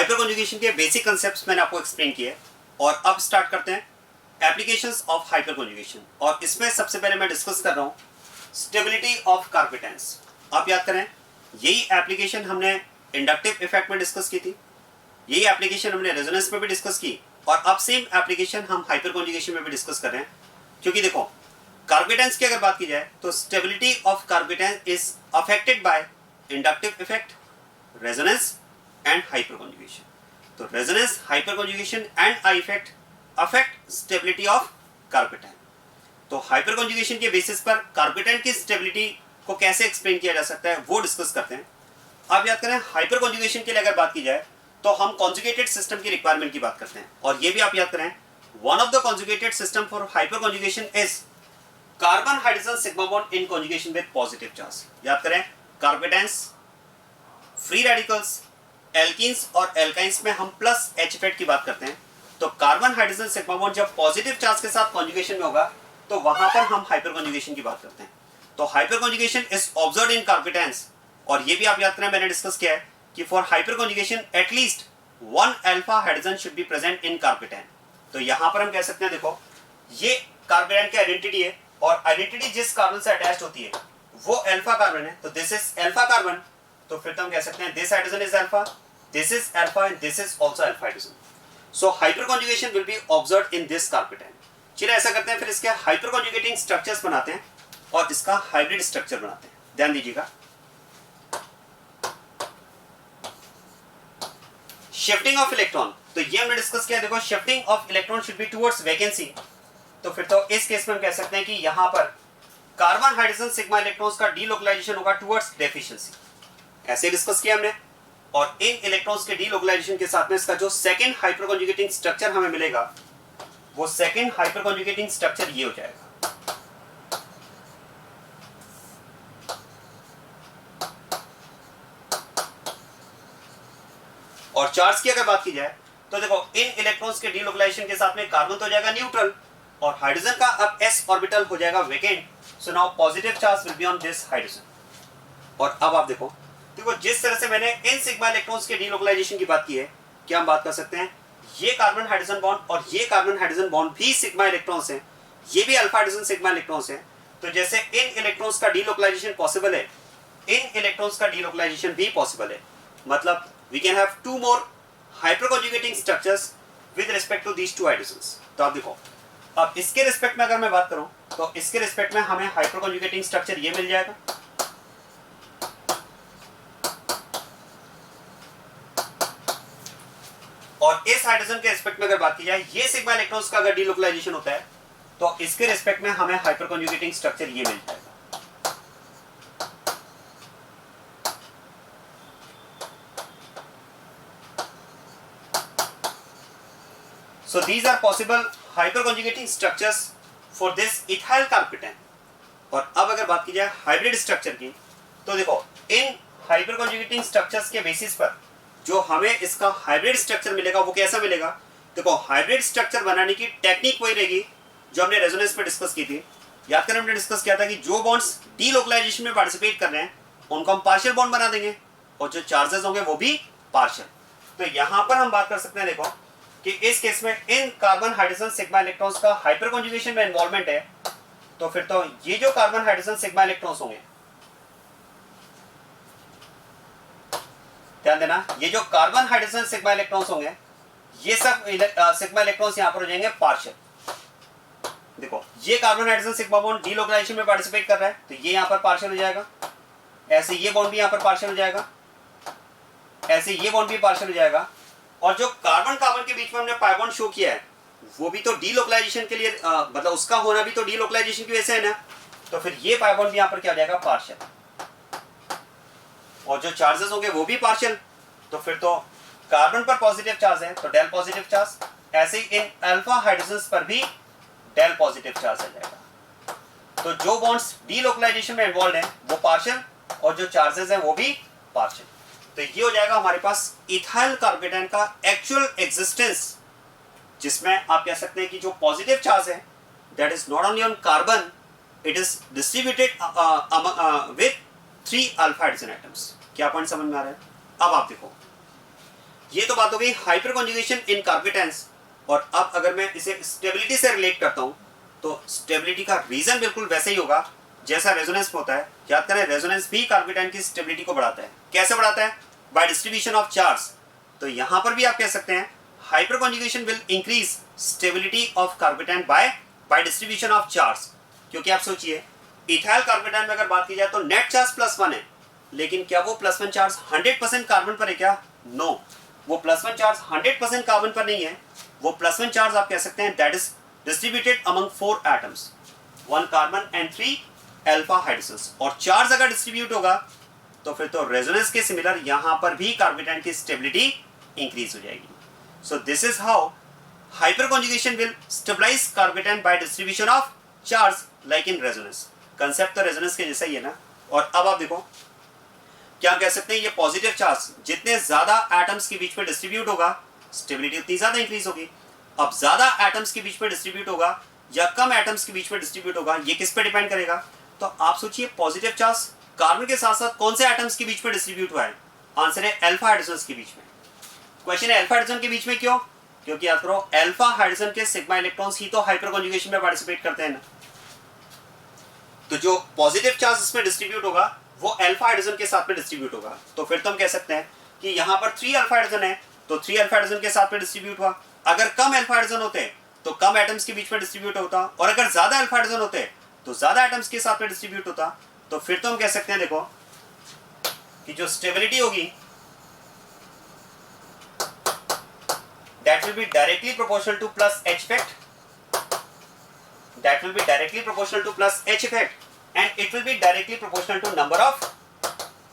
Hyper conjugation के basic concepts मैंने आपको एक्सप्लेन किए और अब स्टार्ट करते हैं एप्लीकेशंस ऑफ हाइपर कॉन्जुगेशन। और इसमें सबसे पहले मैं डिस्कस कर रहा हूँ स्टेबिलिटी ऑफ कार्पेटेंस। आप याद करें, यही एप्लीकेशन हमने इंडक्टिव इफेक्ट में डिस्कस की थी, यही एप्लीकेशन हमने रेजोनेंस में भी डिस्कस की और अब सेम एप्लीकेशन हम हाइपर कॉन्जुगेशन में भी डिस्कस कर रहे हैं। क्योंकि देखो, कार्पेटेंस की अगर बात की जाए तो stability of carbocations is affected by inductive effect, resonance and hyperconjugation. तो resonance, hyperconjugation and I effect affect stability of carbocations. तो हाइपर कॉन्जुगेशन के बेसिस पर कार्पेटेंस की स्टेबिलिटी को कैसे एक्सप्लेन किया जा सकता है वो डिस्कस करते हैं। आप याद करें, हाइपर कॉन्जुगेशन के लिए अगर बात की जाए तो हम कॉन्जुगेटेड सिस्टम की रिक्वायरमेंट की बात करते हैं। और ये भी आप याद करें, one of the conjugated system for hyperconjugation is carbon hydrogen sigma bond in conjugation with positive charge. याद करें, कार्पेटेंस, फ्री रेडिकल्स, एल्कीन्स और एल्काइंस में हम प्लस एच इफेक्ट की बात करते हैं। तो कार्बन हाइड्रोजन सिग्मा बॉन्ड जब पॉजिटिव चार्ज के साथ कॉन्जुगेशन में होगा तो वहां पर हम हाइपर कॉन्जुगेशन की बात करते हैं। तो hyper conjugation is observed in carbocations. और ये भी आप याद करें, मैंने डिस्कस किया है कि for hyperconjugation at least one alpha hydrogen should be present in carbocation. तो यहां पर हम कह सकते हैं, देखो ये कार्पेटेन की आइडेंटिटी है और आइडेंटिटी जिस कार्बन से अटैच्ड होती है वो अल्फा कार्बन है। तो दिस इज अल्फा कार्बन। तो फिर तो हम कह सकते हैं this hydrogen is alpha, this is alpha and this is also alpha hydrogen. So hyperconjugation will be observed in this carpeten. चलिए ऐसा करते हैं, फिर इसके हाइपरकॉन्जुगेटिंग स्ट्रक्चर्स बनाते हैं और इसका हाइब्रिड स्ट्रक्चर बनाते हैं। ध्यान दीजिएगा, शिफ्टिंग ऑफ इलेक्ट्रॉन, तो ये हमने डिस्कस किया। देखो, shifting of electron should be towards vacancy. तो फिर तो इस केस में हम कह सकते हैं कि यहां पर कार्बन हाइड्रोजन सिग्मा इलेक्ट्रॉन्स का डीलोकलाइजेशन होगा टुवर्ड्स डेफिशिएंसी। ऐसे डिस्कस किया हमने। और इन इलेक्ट्रॉन्स के डीलोकलाइजेशन के साथ में इसका जो सेकंड हाइपर कॉन्जुगेटिंग स्ट्रक्चर हमें मिलेगा वो सेकंड हाइपर कॉन्जुगेटिंग स्ट्रक्चर ये हो जाएगा। और चार्ज की अगर बात की जाए तो देखो, इन इलेक्ट्रॉन्स के डीलोकलाइजेशन के साथ में कार्बन तो हो जाएगा न्यूट्रल और हाइड्रोजन का अब s ऑर्बिटल हो जाएगा vacant. So now positive charge will be on this hydrogen. और अब आप देखो, जिस तरह से मैंने इन सिग्मा इलेक्ट्रॉन्स के डीलोकलाइजेशन की बात की है, क्या हम बात कर सकते हैं ये कार्बन हाइड्रोजन बॉन्ड और ये कार्बन हाइड्रोजन बॉन्ड भी सिग्मा इलेक्ट्रॉन्स हैं, ये भी अल्फा हाइड्रोजन सिग्मा इलेक्ट्रॉन्स हैं। तो जैसे इन इलेक्ट्रॉन्स का डीलोकलाइजेशन पॉसिबल है, इन इलेक्ट्रॉन्स का डीलोकलाइजेशन भी पॉसिबल है। मतलब we can have two more hyper conjugating structures with respect to these two hydrogens. तो आप देखो, अब इसके रिस्पेक्ट में अगर मैं बात करूं तो इसके रिस्पेक्ट में हमें हाइपर कॉन्जुगेटिंग स्ट्रक्चर ये मिल जाएगा। और इस हाइड्रोजन के रिस्पेक्ट में अगर बात की जाए, ये सिग्मा इलेक्ट्रॉन्स का अगर डीलोकलाइजेशन होता है तो इसके रिस्पेक्ट में हमें हाइपर कॉन्जुगेटिंग स्ट्रक्चर ये मिल जाएगा। So these are possible hyperconjugating structures for this ethyl carpetan. और अब अगर बात की जाए हाइब्रिड स्ट्रक्चर की, तो देखो इन हाइपरकॉन्जुगेटिंग स्ट्रक्चर्स के बेसिस पर जो हमें इसका हाइब्रिड स्ट्रक्चर मिलेगा वो कैसा मिलेगा। देखो, हाइब्रिड स्ट्रक्चर बनाने की टेक्निक वही रहेगी जो हमने रेजोनेंस पे डिस्कस की थी। याद करें, हमने डिस्कस किया था कि जो बॉन्ड्स डीलोकलाइजेशन में पार्टिसिपेट कर रहे हैं उनको हम पार्शियल बॉन्ड बना देंगे और जो चार्जेस होंगे वो भी पार्शियल। तो यहां पर हम बात कर सकते हैं, देखो कि इस केस में इन कार्बन हाइड्रोजन सिग्मा इलेक्ट्रॉन्स का हाइपर कॉन्जुगेशन में इन्वॉल्वमेंट है। तो फिर तो ये जो कार्बन हाइड्रोजन सिग्मा इलेक्ट्रॉन्स होंगे, ध्यान देना, ये जो कार्बन हाइड्रोजन सिग्मा इलेक्ट्रॉन्स होंगे ये सब सिग्मा इलेक्ट्रॉन्स यहां पर हो जाएंगे पार्शियल। देखो, ये carbon hydrogen sigma bond delocalization में पार्टिसिपेट कर रहा है तो ये यहां पर पार्शियल हो जाएगा। ऐसे ये बॉन्ड भी यहां पर पार्शियल हो जाएगा, ऐसे ये बॉन्ड भी पार्शियल हो जाएगा। और जो कार्बन कार्बन के बीच में हमने पाई बॉन्ड शो किया है वो भी तो डीलोकलाइजेशन के लिए मतलब उसका होना भी तो डीलोकलाइजेशन की वजह से है ना। तो फिर ये पाई बॉन्ड भी यहां पर क्या हो जाएगा, पार्शियल। और जो चार्जेस होंगे वो भी पार्शियल। तो फिर तो कार्बन पर पॉजिटिव चार्ज है तो डेल पॉजिटिव चार्ज, ऐसे ही इन अल्फा हाइड्रोजन्स पर भी डेल पॉजिटिव चार्ज आ जाएगा। तो जो बॉन्ड्स डीलोकलाइजेशन में इन्वॉल्व हैं वो पार्शियल और जो चार्जेस हैं वो भी पार्शियल। तो ये हो जाएगा हमारे पास इथाइल कार्पेटेन का एक्चुअल एग्जिस्टेंस, जिसमें आप कह सकते हैं कि जो पॉजिटिव चार्ज है that is not only on carbon, it is distributed with 3 alpha hydrogen atoms. क्या पॉइंट समझ में आ रहा है? अब आप देखो, ये तो बात हो गई हाइपर कॉन्जुगेशन इन कार्बेटेंस। और अब अगर मैं इसे स्टेबिलिटी से रिलेट करता हूं तो स्टेबिलिटी का रीजन बिल्कुल वैसे ही होगा जैसा रेजोनेंस में होता है। याद करें रेजोनेंस भी कार्बेटाइन की स्टेबिलिटी को बढ़ाता है। कैसे बढ़ाता है? By distribution of charge. तो यहां पर भी आप कह सकते हैं hyper conjugation will increase stability of carbocation by distribution of charge. क्योंकि आप सोचिए इथाइल कार्बेटाइन में अगर बात की जाए तो नेट चार्ज +1 है, लेकिन क्या वो +1 चार्ज 100% कार्बन पर है क्या? नो, वो +1 चार्ज 100% कार्बन पर नहीं है। वो +1 चार्ज आप कह सकते हैं that is distributed among 4 atoms, 1 carbon and 3 alpha hydrogens. और चार्ज अगर डिस्ट्रीब्यूट होगा तो फिर तो रेजोनेंस के सिमिलर यहां पर भी कार्बेटाइन की स्टेबिलिटी इंक्रीज हो जाएगी। So this is how hyper conjugation will stabilize carbocation by distribution of charge like in resonance. Concept तो रेजोनेंस के जैसा ही है ना। और अब आप देखो क्या कह सकते हैं, ये पॉजिटिव चार्ज जितने ज्यादा एटम्स के बीच में डिस्ट्रीब्यूट होगा स्टेबिलिटी उतनी ज्यादा इंक्रीज होगी। अब ज्यादा एटम्स के बीच में डिस्ट्रीब्यूट होगा या कम एटम्स के बीच में डिस्ट्रीब्यूट होगा, ये किस पे डिपेंड करेगा? तो आप सोचिए पॉजिटिव चार्ज कार्बन के साथ साथ कौन से एटम्स के बीच में डिस्ट्रीब्यूट हुआ है? आंसर है अल्फा हाइड्रोजन के बीच में। क्वेश्चन है अल्फा हाइड्रोजन के बीच में क्यों? क्योंकि याद करो अल्फा हाइड्रोजन के सिग्मा इलेक्ट्रॉन्स ही तो हाइपर कॉन्जुगेशन में पार्टिसिपेट करते हैं ना। तो जो पॉजिटिव चार्ज इसमें डिस्ट्रीब्यूट होगा वो अल्फा हाइड्रोजन के साथ में डिस्ट्रीब्यूट होगा। तो फिर तो हम कह सकते हैं कि यहाँ पर 3 अल्फा हाइड्रोजन है तो 3 अल्फा हाइड्रोजन के साथ में डिस्ट्रीब्यूट हुआ। अगर कम अल्फा हाइड्रोजन होते तो कम एटम्स के बीच में डिस्ट्रीब्यूट होता, और अगर ज्यादा अल्फा हाइड्रोजन होते तो ज्यादा एटम्स के साथ में डिस्ट्रीब्यूट होता। तो फिर तो हम कह सकते हैं देखो कि जो स्टेबिलिटी होगी that will be directly proportional two plus H effect, that will be directly proportional to plus H effect and it will be directly proportional to number of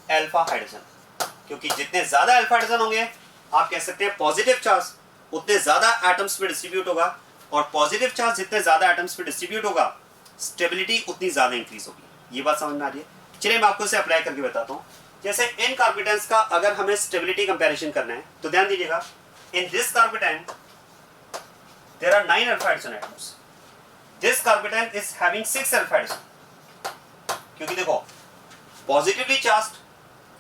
alpha hydrogen। क्योंकि जितने ज्यादा अल्फा हाइड्रोजन होंगे आप कह सकते हैं positive charge उतने ज्यादा एटम्स पे डिस्ट्रीब्यूट होगा, और पॉजिटिव चार्ज जितने ज्यादा एटम्स पे डिस्ट्रीब्यूट होगा स्टेबिलिटी उतनी ज्यादा इंक्रीज होगी। ये बात समझ में आ रही है? चलिए मैं आपको इसे अप्लाई करके बताता हूँ। जैसे इन कार्बेटाइन्स का अगर हमें स्टेबिलिटी कंपैरिजन करना है तो ध्यान दीजिएगा in this carbocation there are 9 alpha hydrogen atoms, this carbocation is having 6 alpha hydrogen. क्योंकि देखो पॉजिटिवली चार्ज्ड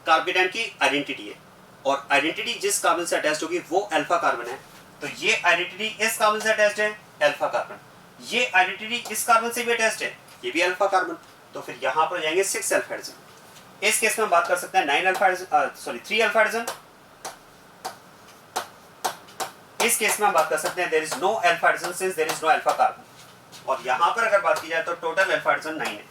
कार्बेटाइन की आइडेंटिटी है और आइडेंटिटी जिस कार्बन से अटैच्ड होगी वो अल्फा कार्बन है, तो ये आइडेंटिटी इस कार्बन से अटैच्ड है अल्फा कार्बन, ये आइडेंटिटी इस कार्बन से भी अटैच्ड है ये भी अल्फा कार्बन। तो फिर यहां पर जाएंगे 6 अल्फा हाइड्रोजन। इस केस में हम बात कर सकते हैं 9 alpha hydrogen, sorry 3 alpha hydrogen. इस केस में हम बात कर सकते हैं there is no alpha hydrogen since there is no alpha carbon. और यहां पर अगर बात की जाए तो टोटल अल्फा हाइड्रोजन 9 है।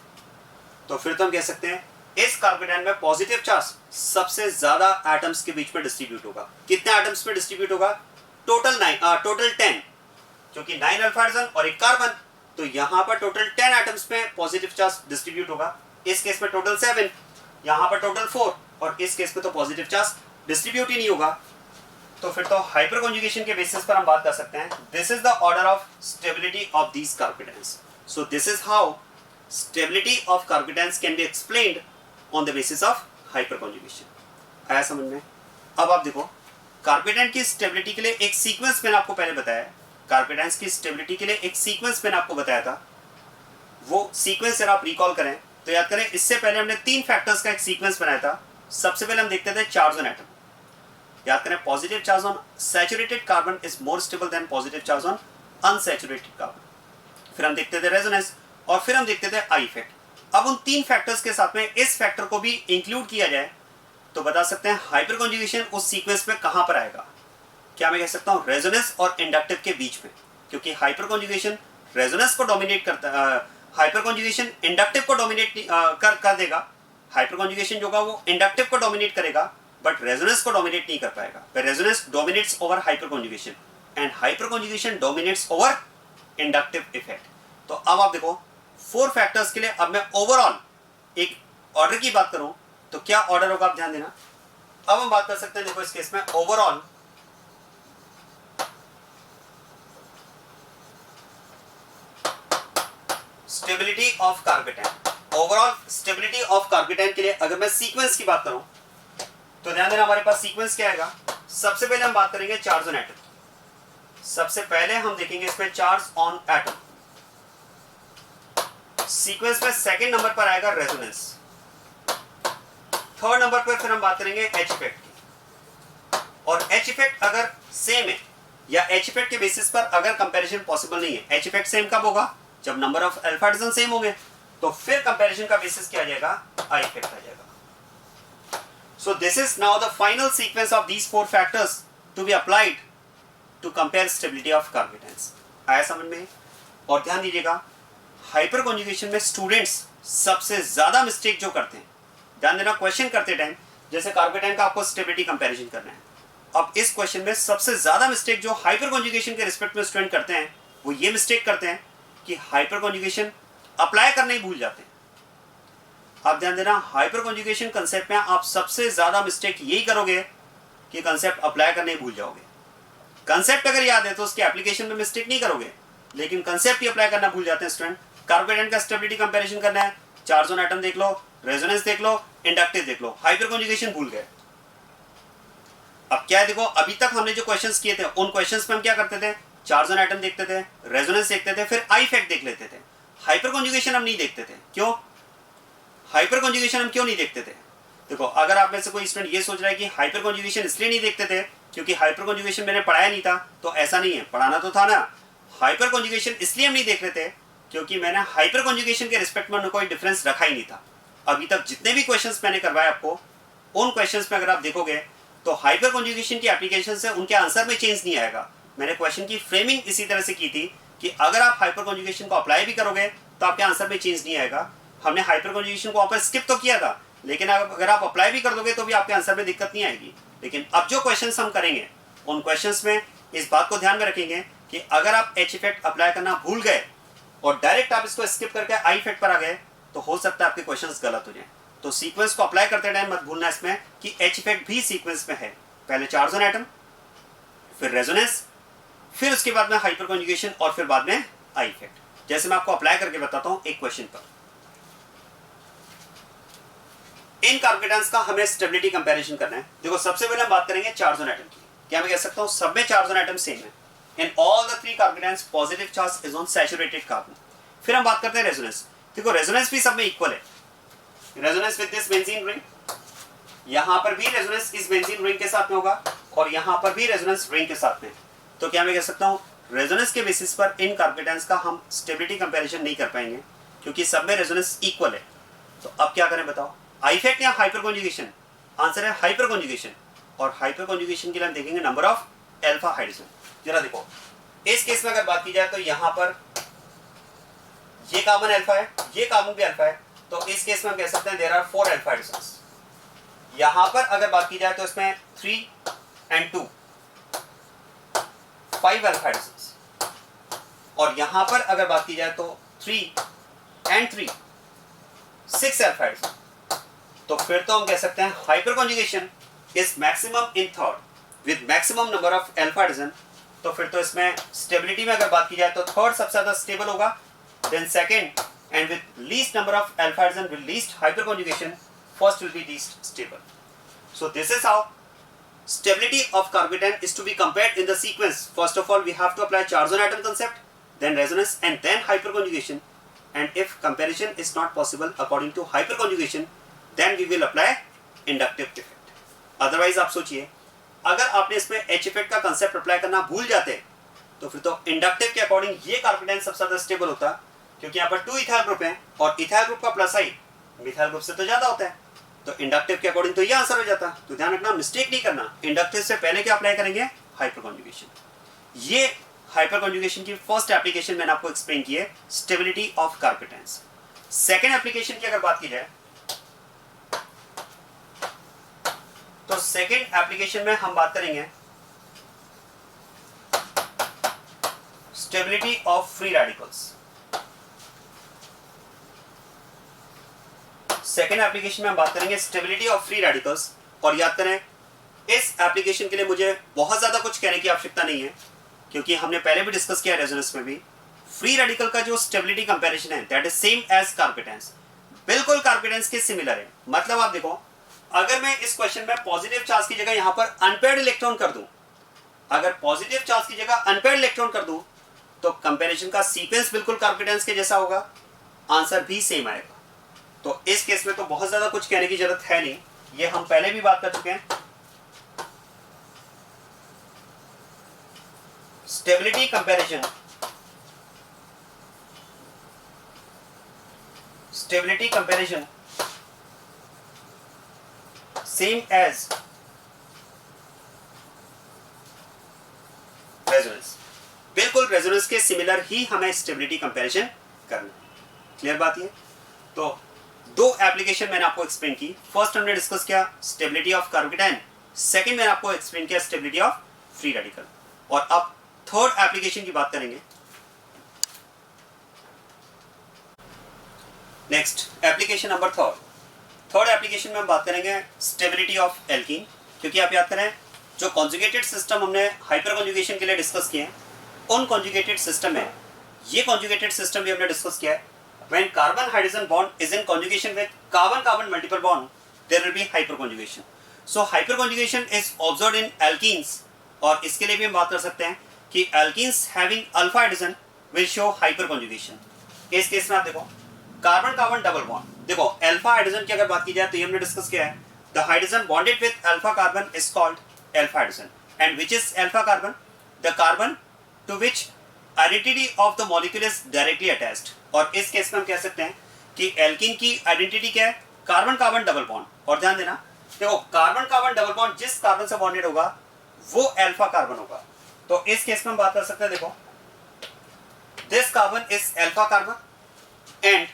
तो फिर तो हम कह सकते हैं इस कार्बेटाइन में पॉजिटिव चार्ज सबसे ज्यादा एटम्स के बीच में डिस्ट्रीब्यूट होगा। कितने एटम्स में डिस्ट्रीब्यूट होगा? टोटल 10, क्योंकि 9 अल्फा हाइड्रोजन और एक कार्बन, तो यहां पर टोटल 10 एटम्स में पॉजिटिव चार्ज डिस्ट्रीब्यूट होगा। इस केस में टोटल 7, यहां पर टोटल 4, और इस केस में तो पॉजिटिव चार्ज डिस्ट्रीब्यूट ही नहीं होगा। तो फिर तो हाइपर कॉन्जुगेशन के बेसिस पर हम बात कर सकते हैं this is the order of stability of these carbocations. So this is how stability of carbocations can be explained on the basis of hyper conjugation. आया समझ में? अब आप देखो कार्बेटाइन की स्टेबिलिटी के लिए एक सीक्वेंस मैंने आपको पहले बताया, कार्बेटाइन्स की स्टेबिलिटी के लिए एक सीक्वेंस मैंने आपको बताया था। वो सीक्वेंस अगर आप रिकॉल करें तो याद करें इससे पहले हमने 3 फैक्टर्स का एक सीक्वेंस बनाया था। सबसे पहले हम देखते थे चार्ज ऑन एटम। याद करें positive charge on saturated carbon is more stable then positive charge on unsaturated carbon. फिर हम देखते थे रेजोनेंस और फिर हम देखते थे आई इफेक्ट। अब उन 3 फैक्टर्स के साथ में इस फैक्टर को भी इंक्लूड किया जाए तो बता सकते हैं हाइपर कॉन्जुगेशन उस सीक्वेंस में कहां पर आएगा। क्या मैं कह सकता हूं रेजोनेंस और इंडक्टिव के बीच में, क्योंकि हाइपर कॉन्जुगेशन रेजोनेंस को डोमिनेट करता है, हाइपर कॉन्जुगेशन इंडक्टिव को डोमिनेट कर देगा। हाइपर कॉन्जुगेशन जो होगा वो इंडक्टिव को डोमिनेट करेगा बट रेजोनेंस को डोमिनेट नहीं कर पाएगा। Resonance dominates over hyper conjugation and hyper conjugation dominates over inductive effect. तो अब आप देखो 4 फैक्टर्स के लिए अब मैं ओवरऑल एक ऑर्डर की बात करूं तो क्या ऑर्डर होगा आप ध्यान देना। अब हम बात कर सकते हैं देखो इस केस में overall stability of carbocation. Overall stability of carbocation के लिए अगर मैं सीक्वेंस की बात करूं तो ध्यान देना हमारे पास सीक्वेंस क्या आएगा। सबसे पहले हम बात करेंगे चार्ज ऑन एटम। सबसे पहले हम देखेंगे इसमें चार्ज ऑन एटम। सीक्वेंस में सेकंड नंबर पर आएगा रेजोनेंस। थर्ड नंबर पर फिर हम बात करेंगे एच इफेक्ट की। और एच इफेक्ट अगर सेम है या एच इफेक्ट के बेसिस पर अगर कंपैरिजन पॉसिबल नहीं है, एच इफेक्ट सेम कब होगा? जब number of alpha hydrogen same होंगे, तो फिर कंपैरिजन का बेसिस क्या आ जाएगा? आई इफेक्ट आ जाएगा। So this is now the final sequence of these 4 factors to be applied to compare stability of carbocations. आया समझ में? और ध्यान दीजिएगा, हाइपर कॉन्जुगेशन में स्टूडेंट्स सबसे ज्यादा मिस्टेक जो करते हैं, ध्यान देना, क्वेश्चन करते टाइम जैसे कार्बोकेटायन का आपको स्टेबिलिटी कंपैरिजन करना है, अब इस क्वेश्चन में सबसे ज्यादा मिस्टेक जो हाइपर कॉन्जुगेशन के रिस्पेक्ट में स्टूडेंट करते हैं वो ये मिस्टेक करते हैं कि हाइपर कॉन्जुगेशन अप्लाई करना ही भूल जाते हैं। आप ध्यान देना, हाइपर कॉन्जुगेशन कंसेप्ट में आप सबसे ज्यादा मिस्टेक यही करोगे कि कंसेप्ट अप्लाई करना ही भूल जाओगे। कंसेप्ट अगर याद है तो उसके एप्लीकेशन में मिस्टेक नहीं करोगे, लेकिन कंसेप्ट ही अप्लाई करना भूल जाते हैं स्टूडेंट। कार्बोकेटायन का स्टेबिलिटी कंपैरिजन करना है, 4 जोन एटम देख लो, रेजोनेंस देख लो, इंडक्टिव देख लो, हाइपर कॉन्जुगेशन भूल गए। अब क्या है, देखो अभी तक हमने जो क्वेश्चंस किए थे उन क्वेश्चंस में हम क्या करते थे? 4 जोन एटम देखते थे, रेजोनेंस देखते थे, फिर आई इफेक्ट देख लेते थे। हाइपर कॉन्जुगेशन हम नहीं देखते थे। क्यों हाइपर कॉन्जुगेशन हम क्यों नहीं देखते थे? देखो, अगर आप में से कोई स्टूडेंट ये सोच रहा है कि हाइपर कॉन्जुगेशन इसलिए नहीं देखते थे क्योंकि हाइपर कॉन्जुगेशन मैंने पढ़ाया नहीं था, तो ऐसा नहीं है, पढ़ाना तो था ना। हाइपर कॉन्जुगेशन इसलिए हम नहीं देख रहे थे क्योंकि मैंने हाइपर कॉन्जुगेशन के रिस्पेक्ट में कोई डिफरेंस रखा ही नहीं था। अभी तक जितने भी क्वेश्चंस मैंने करवाए आपको, उन क्वेश्चंस में अगर आप देखोगे तो हाइपर कॉन्जुगेशन की एप्लीकेशन से उनके आंसर में चेंज नहीं आएगा। मैंने क्वेश्चन की फ्रेमिंग इसी तरह से की थी कि अगर आप हाइपर कॉन्जुगेशन को अप्लाई भी करोगे तो आपके आंसर में चेंज नहीं आएगा। हमने हाइपर कॉन्जुगेशन को वापस स्किप तो किया था, लेकिन अगर आप अप्लाई भी कर दोगे तो भी आपके आंसर में दिक्कत नहीं आएगी। लेकिन अब जो क्वेश्चंस हम करेंगे उन क्वेश्चंस में इस बात को ध्यान में रखेंगे कि अगर आप एच इफेक्ट अप्लाई करना भूल गए और डायरेक्ट आप इसको स्किप करके आई इफेक्ट पर आ गए तो हो सकता है आपके क्वेश्चंस गलत हो जाए। तो सीक्वेंस को अप्लाई करते टाइम मत भूलना इसमें कि एच इफेक्ट भी सीक्वेंस में है। पहले 4 जोन एटम, फिर रेजोनेंस, फिर उसके बाद में हाइपर कॉन्जुगेशन और फिर बाद में आई इफेक्ट। जैसे मैं आपको अप्लाई करके बताता हूं एक क्वेश्चन पर। इन कार्बोकेटायंस का हमें स्टेबिलिटी कंपैरिजन करना है। देखो, सबसे पहले हम बात करेंगे 4 जोन एटम की। क्या मैं कह सकता हूं सब में 4 जोन एटम सेम है? In all the 3 carbocations positive charge is on saturated carbon. फिर हम बात करते हैं रेजोनेंस। देखो, रेजोनेंस भी सब में इक्वल है। Resonance with this benzene ring, यहां पर भी रेजोनेंस इस बेंजीन रिंग के साथ में होगा और यहां पर भी रेजोनेंस रिंग के साथ में। तो क्या मैं कह सकता हूं रेजोनेंस के बेसिस पर इन कार्बोकेटायंस का हम स्टेबिलिटी कंपैरिजन नहीं कर पाएंगे क्योंकि सब में रेजोनेंस इक्वल है। तो अब क्या करें बताओ, आई इफेक्ट या हाइपर कॉन्जुगेशन? आंसर है हाइपर कॉन्जुगेशन। और हाइपर कॉन्जुगेशन के लिए हम देखेंगे नंबर ऑफ अल्फा हाइड्रोजन। जरा देखो, इस केस में अगर बात की जाए तो यहां पर ये कार्बन अल्फा है, ये कार्बन भी अल्फा है, तो इस केस में हम कह सकते हैं देयर आर 4 अल्फा हाइड्रोजन। यहां पर अगर बात की जाए तो इसमें 3 and 2 5 अल्फा हाइड्रोजन, और यहां पर अगर बात की जाए तो 3 and 3 6 अल्फा हाइड्रोजन। तो फिर तो हम कह सकते हैं hyperconjugation is maximum in third with maximum number of alpha hydrogen. तो फिर तो इसमें स्टेबिलिटी में अगर बात की जाए तो थर्ड सबसे ज्यादा स्टेबल होगा, then second and with least number of alpha hydrogen with least hyperconjugation, first will be least stable. So this is how stability of carbon is to be compared in the sequence. First of all, we have to apply charge on atom concept, then resonance, and then hyperconjugation. And if comparison is not possible according to hyperconjugation, then we will apply inductive effect. Otherwise, आप सोचिए, अगर आपने इसमें H effect का concept apply करना भूल जाते, तो फिर तो inductive के according ये carbon सबसे ज्यादा stable होता, क्योंकि यहाँ पर 2 इथाइल ग्रुप हैं और इथाइल ग्रुप का प्लस आई मिथाइल ग्रुप से तो ज्यादा होता है। तो इंडक्टिव के अकॉर्डिंग तो ये आंसर हो जाता। तो ध्यान रखना, मिस्टेक नहीं करना। इंडक्टिव से पहले क्या अप्लाई करेंगे? Hyper conjugation. ये हाइपर कॉन्जुगेशन की फर्स्ट एप्लीकेशन मैंने आपको एक्सप्लेन की है, स्टेबिलिटी ऑफ कार्बोकेटायंस। सेकेंड एप्लीकेशन की अगर बात की जाए तो सेकेंड एप्लीकेशन में हम बात करेंगे stability of free radicals. Second application में हम बात करेंगे स्टेबिलिटी ऑफ फ्री रेडिकल्स। और याद करें, इस एप्लीकेशन के लिए मुझे बहुत ज्यादा कुछ कहने की आवश्यकता नहीं है क्योंकि हमने पहले भी डिस्कस किया रेजोनेंस में भी। फ्री रेडिकल का जो स्टेबिलिटी कंपैरिजन है दैट इज सेम एज कार्बोकेटायंस, बिल्कुल कार्बोकेटायंस के सिमिलर है। मतलब आप देखो, अगर मैं इस क्वेश्चन में पॉजिटिव चार्ज की जगह यहां पर अनपेयर्ड इलेक्ट्रॉन कर दूं, अगर पॉजिटिव चार्ज की जगह अनपेयर्ड इलेक्ट्रॉन कर दूं तो कंपैरिजन का सीक्वेंस बिल्कुल कार्बोकेटायंस के जैसा होगा, आंसर भी सेम आएगा। तो इस केस में तो बहुत ज्यादा कुछ कहने की जरूरत है नहीं, ये हम पहले भी बात कर चुके हैं। Stability comparison, stability comparison same as resonance, बिल्कुल रेजोनेंस के सिमिलर ही हमें स्टेबिलिटी कंपैरिजन करना है। क्लियर बात ये? तो दो एप्लीकेशन मैंने आपको एक्सप्लेन की। फर्स्ट हमने डिस्कस किया स्टेबिलिटी ऑफ कार्बोकेटायन, सेकंड मैंने आपको एक्सप्लेन किया स्टेबिलिटी ऑफ फ्री रेडिकल, और अब थर्ड एप्लीकेशन की बात करेंगे। Next application number third application में हम बात करेंगे स्टेबिलिटी ऑफ एल्कीन, क्योंकि आप याद करें जो कॉन्जुगेटेड सिस्टम हमने हाइपर कॉन्जुगेशन के लिए डिस्कस किए हैं, उन कॉन्जुगेटेड सिस्टम में ये कॉन्जुगेटेड सिस्टम भी हमने डिस्कस किया है। When carbon hydrogen bond is in conjugation with carbon-carbon multiple bond, there will be hyperconjugation. So hyperconjugation is observed in alkenes, और इसके लिए भी हम बात कर सकते हैं कि alkenes having alpha hydrogen will show hyperconjugation. इस केस में आप देखो कार्बन-कार्बन डबल बॉन्ड, देखो अल्फा हाइड्रोजन की अगर बात की जाए तो ये हमने डिस्कस किया है, the hydrogen bonded with alpha carbon is called alpha hydrogen. And which is alpha carbon? The carbon to which identity of the molecule is directly attached. और इस केस में हम कह सकते हैं कि एल्कीन की आइडेंटिटी क्या है? Carbon carbon double bond. और ध्यान देना, देखो कार्बन कार्बन डबल बॉन्ड जिस कार्बन से बॉन्डेड होगा वो अल्फा कार्बन होगा। तो इस केस में हम बात कर सकते हैं, देखो this carbon is alpha carbon and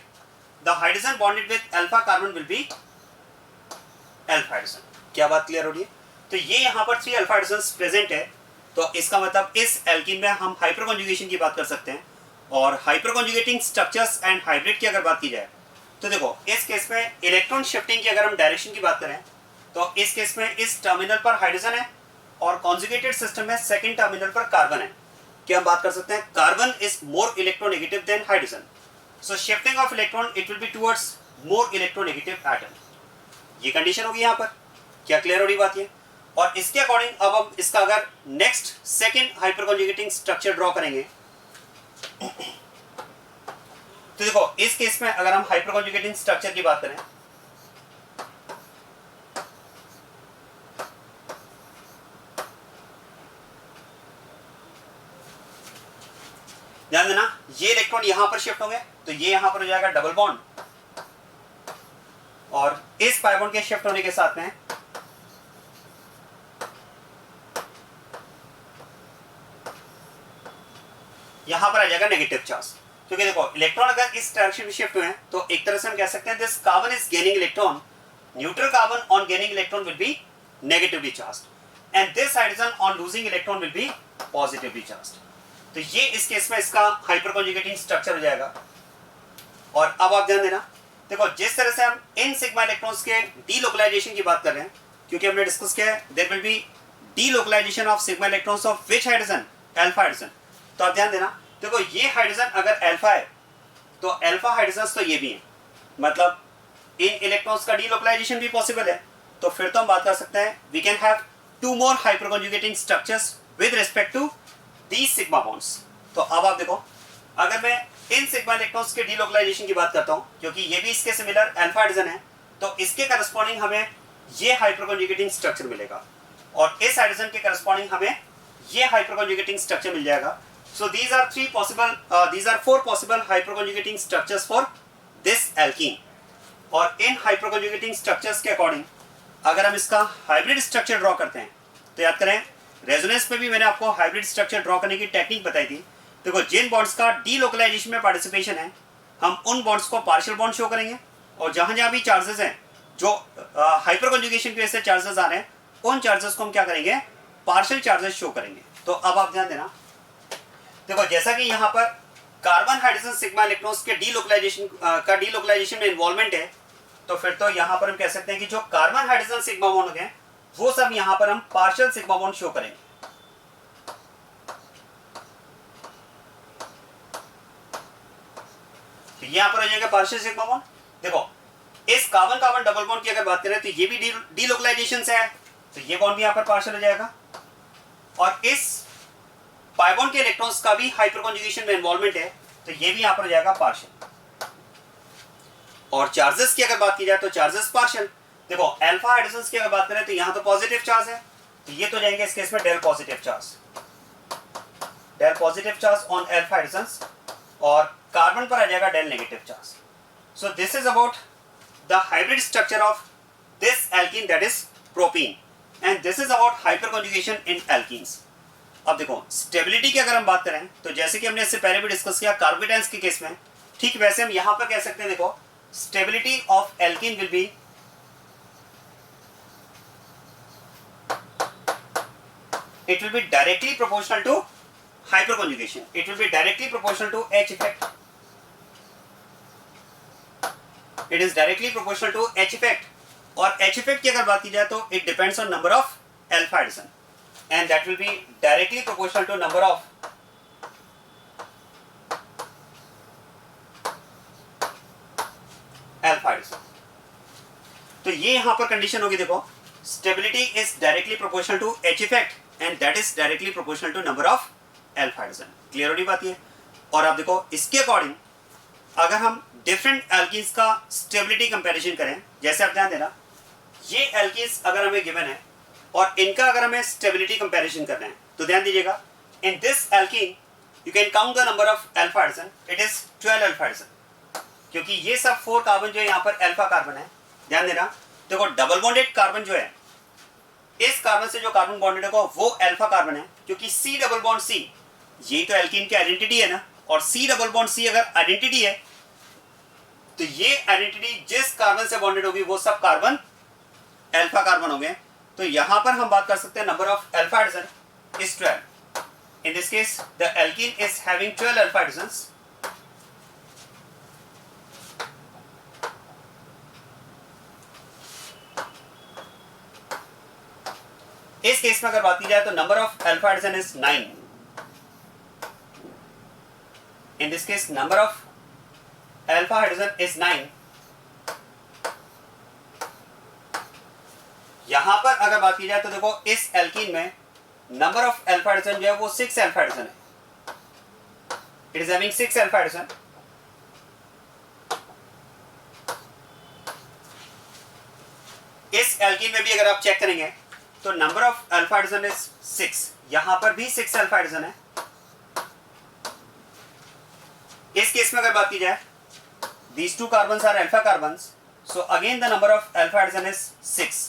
the hydrogen bonded with alpha carbon will be alpha hydrogen. क्या बात क्लियर हो रही है? तो ये यहाँ पर 3 अल्फा हाइड्रोजन प्रेजेंट है, तो इसका मतलब इस एल्कीन में हम हाइपर कॉन्जुगेशन की बात कर सकते हैं। और hyper conjugating structures and hybrid की अगर बात की जाए तो देखो इस केस में इलेक्ट्रॉन शिफ्टिंग की अगर हम डायरेक्शन की बात करें तो इस केस में इस टर्मिनल पर हाइड्रोजन है और कॉन्जुगेटेड सिस्टम में सेकंड टर्मिनल पर कार्बन है। क्या हम बात कर सकते हैं? Carbon is more electronegative than hydrogen, so shifting of electron it will be towards more electronegative atom. ये कंडीशन होगी यहाँ पर। क्या क्लियर हो रही बात ये? और इसके अकॉर्डिंग अब हम इसका अगर next second hyper conjugating structure draw करेंगे तो देखो इस केस में अगर हम हाइपर कॉन्जुगेटिंग स्ट्रक्चर की बात करें ध्यान देना, ये इलेक्ट्रॉन यहां पर शिफ्ट होंगे तो ये यहां पर हो जाएगा डबल बॉन्ड, और इस पाई बॉन्ड के शिफ्ट होने के साथ में यहां पर आ जाएगा नेगेटिव चार्ज। क्योंकि देखो इलेक्ट्रॉन अगर इस डायरेक्शन में शिफ्ट हुए हैं तो एक तरह से हम कह सकते हैं this carbon is gaining electron, neutral carbon on gaining electron will be negatively charged and this hydrogen on losing electron will be positively charged. तो ये इस केस में इसका हाइपर कॉन्जुगेटिंग स्ट्रक्चर हो जाएगा। और अब आप ध्यान देना, देखो जिस तरह से हम इन सिग्मा इलेक्ट्रॉन्स के डीलोकलाइजेशन की बात कर रहे हैं, क्योंकि हमने डिस्कस किया है there will be delocalization of sigma electrons of which hydrogen? Alpha hydrogen. तो आप ध्यान देना, देखो ये हाइड्रोजन अगर अल्फा है तो अल्फा हाइड्रोजन तो ये भी है, मतलब इन इलेक्ट्रॉन्स का डीलोकलाइजेशन भी पॉसिबल है। तो फिर तो हम बात कर सकते हैं we can have 2 more hyper conjugating structures with respect to these sigma bonds. तो अब आप देखो अगर मैं इन सिग्मा इलेक्ट्रॉन्स के डीलोकलाइजेशन की बात करता हूं, क्योंकि ये भी इसके सिमिलर अल्फा हाइड्रोजन है, तो इसके करस्पॉन्डिंग हमें ये हाइपर कॉन्जुगेटिंग स्ट्रक्चर मिलेगा और इस हाइड्रोजन के करस्पॉन्डिंग हमें ये हाइपर कॉन्जुगेटिंग स्ट्रक्चर मिल जाएगा। So these are 4 possible hyperconjugating structures for this alkene। और इन hyperconjugating structures के अकॉर्डिंग अगर हम इसका हाइब्रिड स्ट्रक्चर ड्रॉ करते हैं तो याद करें रेजोनेंस में भी मैंने आपको हाइब्रिड स्ट्रक्चर ड्रॉ करने की टेक्निक बताई थी। देखो जिन बॉन्ड्स का डीलोकलाइजेशन में पार्टिसिपेशन है हम उन बॉन्ड्स को पार्शियल बॉन्ड शो करेंगे, और जहां जहां भी चार्जेस हैं जो हाइपर कॉन्जुगेशन की वजह से चार्जेस आ रहे हैं उन चार्जेस को हम क्या करेंगे? पार्शियल चार्जेस शो करेंगे। तो अब आप ध्यान देना, देखो जैसा कि यहाँ पर कार्बन हाइड्रोजन सिग्मा इलेक्ट्रॉन्स के डीलोकलाइजेशन में इन्वॉल्वमेंट है, तो फिर तो यहाँ पर हम कह सकते हैं कि जो कार्बन हाइड्रोजन सिग्मा बॉन्ड हैं वो सब यहाँ पर हम पार्शियल सिग्मा बॉन्ड शो करेंगे। तो यहाँ पर हो जाएगा पार्शियल सिग्मा बॉन्ड। देखो इस कार्बन कार्बन डबल बॉन्ड की अगर बात करें तो ये भी डीलोकलाइजेशन से है, तो ये बॉन्ड भी यहाँ पर पार्शियल हो जाएगा, और इस पाई बॉन्ड के इलेक्ट्रॉन्स का भी हाइपर कॉन्जुगेशन में इन्वॉल्वमेंट है, तो ये भी यहां पर हो जाएगा पार्शियल। और चार्जेस की अगर बात की जाए तो चार्जेस पार्शियल। देखो अल्फा हाइड्रोजन की अगर बात करें तो यहां तो पॉजिटिव चार्ज है, तो ये तो जाएंगे इस केस में del positive charge. Del positive charge on alpha hydrogens और कार्बन पर आ जाएगा del negative charge. So this is about the hybrid structure of this alkene that is propene and this is about hyper conjugation in alkenes. अब देखो stability की अगर हम बात करें तो जैसे कि हमने इससे पहले भी डिस्कस किया कार्बोकेटायंस के केस में, ठीक वैसे हम यहां पर कह सकते हैं. देखो stability of alkene will B it will be directly proportional to hyperconjugation. It will be directly proportional to H effect. It is directly proportional to H effect. और H effect की अगर बात की जाए तो it depends on number of alpha hydrogen and that will be directly proportional to number of alpha hydrogen. तो ये यहां पर कंडीशन होगी. देखो stability is directly proportional to H effect and that is directly proportional to number of alpha hydrogen. Clear हो रही बात ये. और आप देखो इसके अकॉर्डिंग अगर हम डिफरेंट एल्कीन्स का स्टेबिलिटी कंपैरिजन करें, जैसे आप ध्यान देना ये एल्कीन्स अगर हमें गिवन है और इनका अगर हमें स्टेबिलिटी कंपैरिजन करना है तो ध्यान दीजिएगा in this alkene you can count the number of alpha hydrogen. It is 12 alpha hydrogen क्योंकि ये सब 4 कार्बन जो है यहाँ पर अल्फा कार्बन है. ध्यान देना देखो डबल बॉन्डेड कार्बन जो है इस कार्बन से जो कार्बन बॉन्डेड है वो अल्फा कार्बन है क्योंकि C डबल बॉन्ड C ये तो एल्कीन की आइडेंटिटी है ना, और C डबल बॉन्ड C अगर आइडेंटिटी है तो ये आइडेंटिटी जिस कार्बन से बॉन्डेड होगी वो सब कार्बन अल्फा कार्बन होंगे. तो यहां पर हम बात कर सकते हैं number of alpha hydrogen is 12. In this case the alkene is having 12 alpha hydrogens. इस केस में अगर बात की जाए तो number of alpha hydrogen is 9. In this case number of alpha hydrogen is 9. यहां पर अगर बात की जाए तो देखो इस एल्कीन में नंबर ऑफ अल्फा हाइड्रोजन जो है वो 6 अल्फा हाइड्रोजन है. It is having 6 alpha hydrogen. इस एल्कीन में भी अगर आप चेक करेंगे तो number of alpha hydrogen is 6. यहां पर भी 6 अल्फा हाइड्रोजन है. इस केस में अगर बात की जाए these two carbons are alpha carbons, so again the number of alpha hydrogen is 6.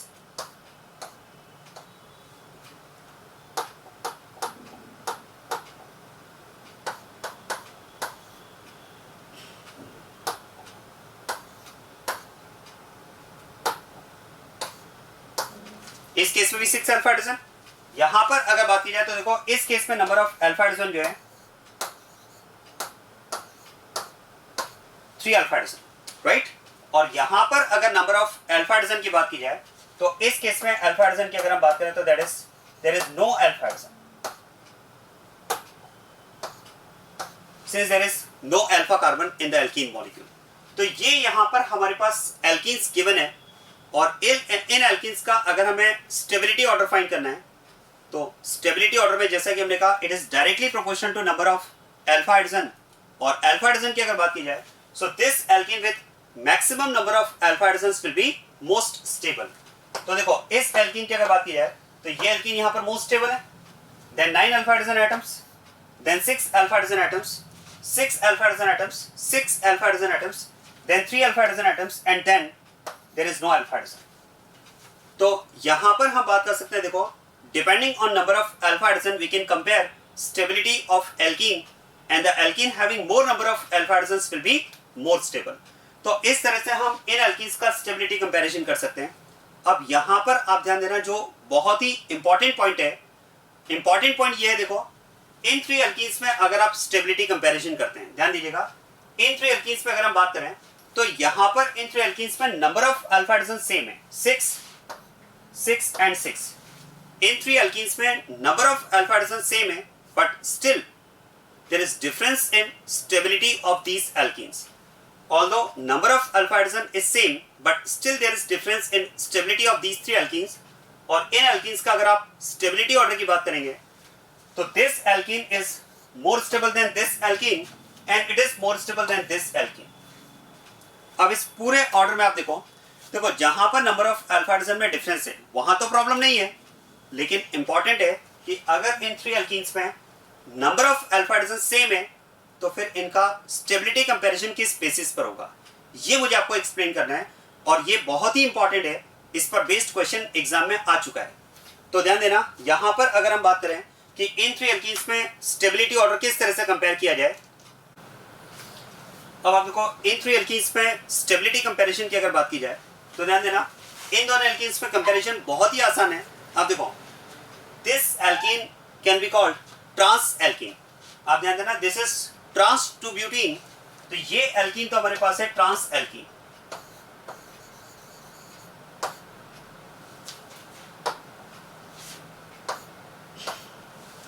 इस केस में भी 6 अल्फा हाइड्रोजन. यहां पर अगर बात की जाए तो देखो इस केस में नंबर ऑफ अल्फा हाइड्रोजन जो है 3 अल्फा हाइड्रोजन, राइट. और यहां पर अगर नंबर ऑफ अल्फा हाइड्रोजन की बात की जाए तो इस केस में अल्फा हाइड्रोजन की अगर हम बात करें तो that is there is no alpha hydrogen since there is no alpha carbon in the alkene molecule. तो ये यहां पर हमारे पास एल्कीन्स गिवन है और इन एल्कीन्स का अगर हमें स्टेबिलिटी ऑर्डर फाइंड करना है तो स्टेबिलिटी ऑर्डर में जैसा कि हमने कहा it is directly proportional to number of alpha hydrogen. और अल्फा हाइड्रोजन की अगर बात की जाए so this alkene with maximum number of alpha hydrogens will be most stable. तो देखो इस alkene की अगर बात की जाए तो ये alkene यहाँ पर most stable है. then 9 alpha hydrogen atoms, then 6 alpha hydrogen atoms, 6 alpha hydrogen atoms, 6 alpha hydrogen atoms, then 3 alpha hydrogen atoms and then there is no alpha hydrogen. तो यहाँ पर हम बात कर सकते हैं देखो depending on number of alpha hydrogen we can compare stability of alkene and the alkene having more number of alpha hydrogens will be more stable. तो इस तरह से हम इन एल्कीन्स का स्टेबिलिटी कंपैरिजन कर सकते हैं. अब यहाँ पर आप ध्यान देना जो बहुत ही इंपॉर्टेंट पॉइंट है, इंपॉर्टेंट पॉइंट ये है देखो इन 3 एल्कीन्स में अगर आप स्टेबिलिटी कंपैरिजन करते हैं, ध्यान दीजिएगा इन 3 एल्कीन्स में अगर हम बात करें तो यहाँ पर इन 3 एल्कीन्स में number of alpha hydrogen same है 6, 6 एंड 6. इन 3 एल्कीन्स में number of alpha hydrogen same है but still there is difference in stability of these alkenes. Although number of alpha hydrogen is same, but still there is difference in stability of these 3 alkenes. और इन alkenes का अगर आप stability order की बात करेंगे तो this alkene is more stable than this alkene and it is more stable than this alkene. अब इस पूरे order में आप देखो जहां पर number of alpha hydrogen में difference है वहां तो problem नहीं है, लेकिन important है कि अगर इन 3 alkenes में number of alpha hydrogen same है तो फिर इनका स्टेबिलिटी कंपैरिजन किस बेसिस पर होगा, ये मुझे आपको एक्सप्लेन करना है और ये बहुत ही इंपॉर्टेंट है, इस पर बेस्ड क्वेश्चन एग्जाम में आ चुका है। तो ध्यान देना, यहां पर अगर हम बात करें कि इन 3 एल्कीन्स में स्टेबिलिटी ऑर्डर किस तरह से कंपेयर किया जाए। अब आप देखो, इन 3 एल्कीन्स में स्टेबिलिटी कंपैरिजन की अगर बात की जाए तो ध्यान देना, इन दोनों एल्कीन्स में कंपैरिजन बहुत ही आसान है। आप देखो, this alkene can be called trans alkene. आप ध्यान देना, this is trans two butene, तो ये एल्कीन तो हमारे पास है trans alkene.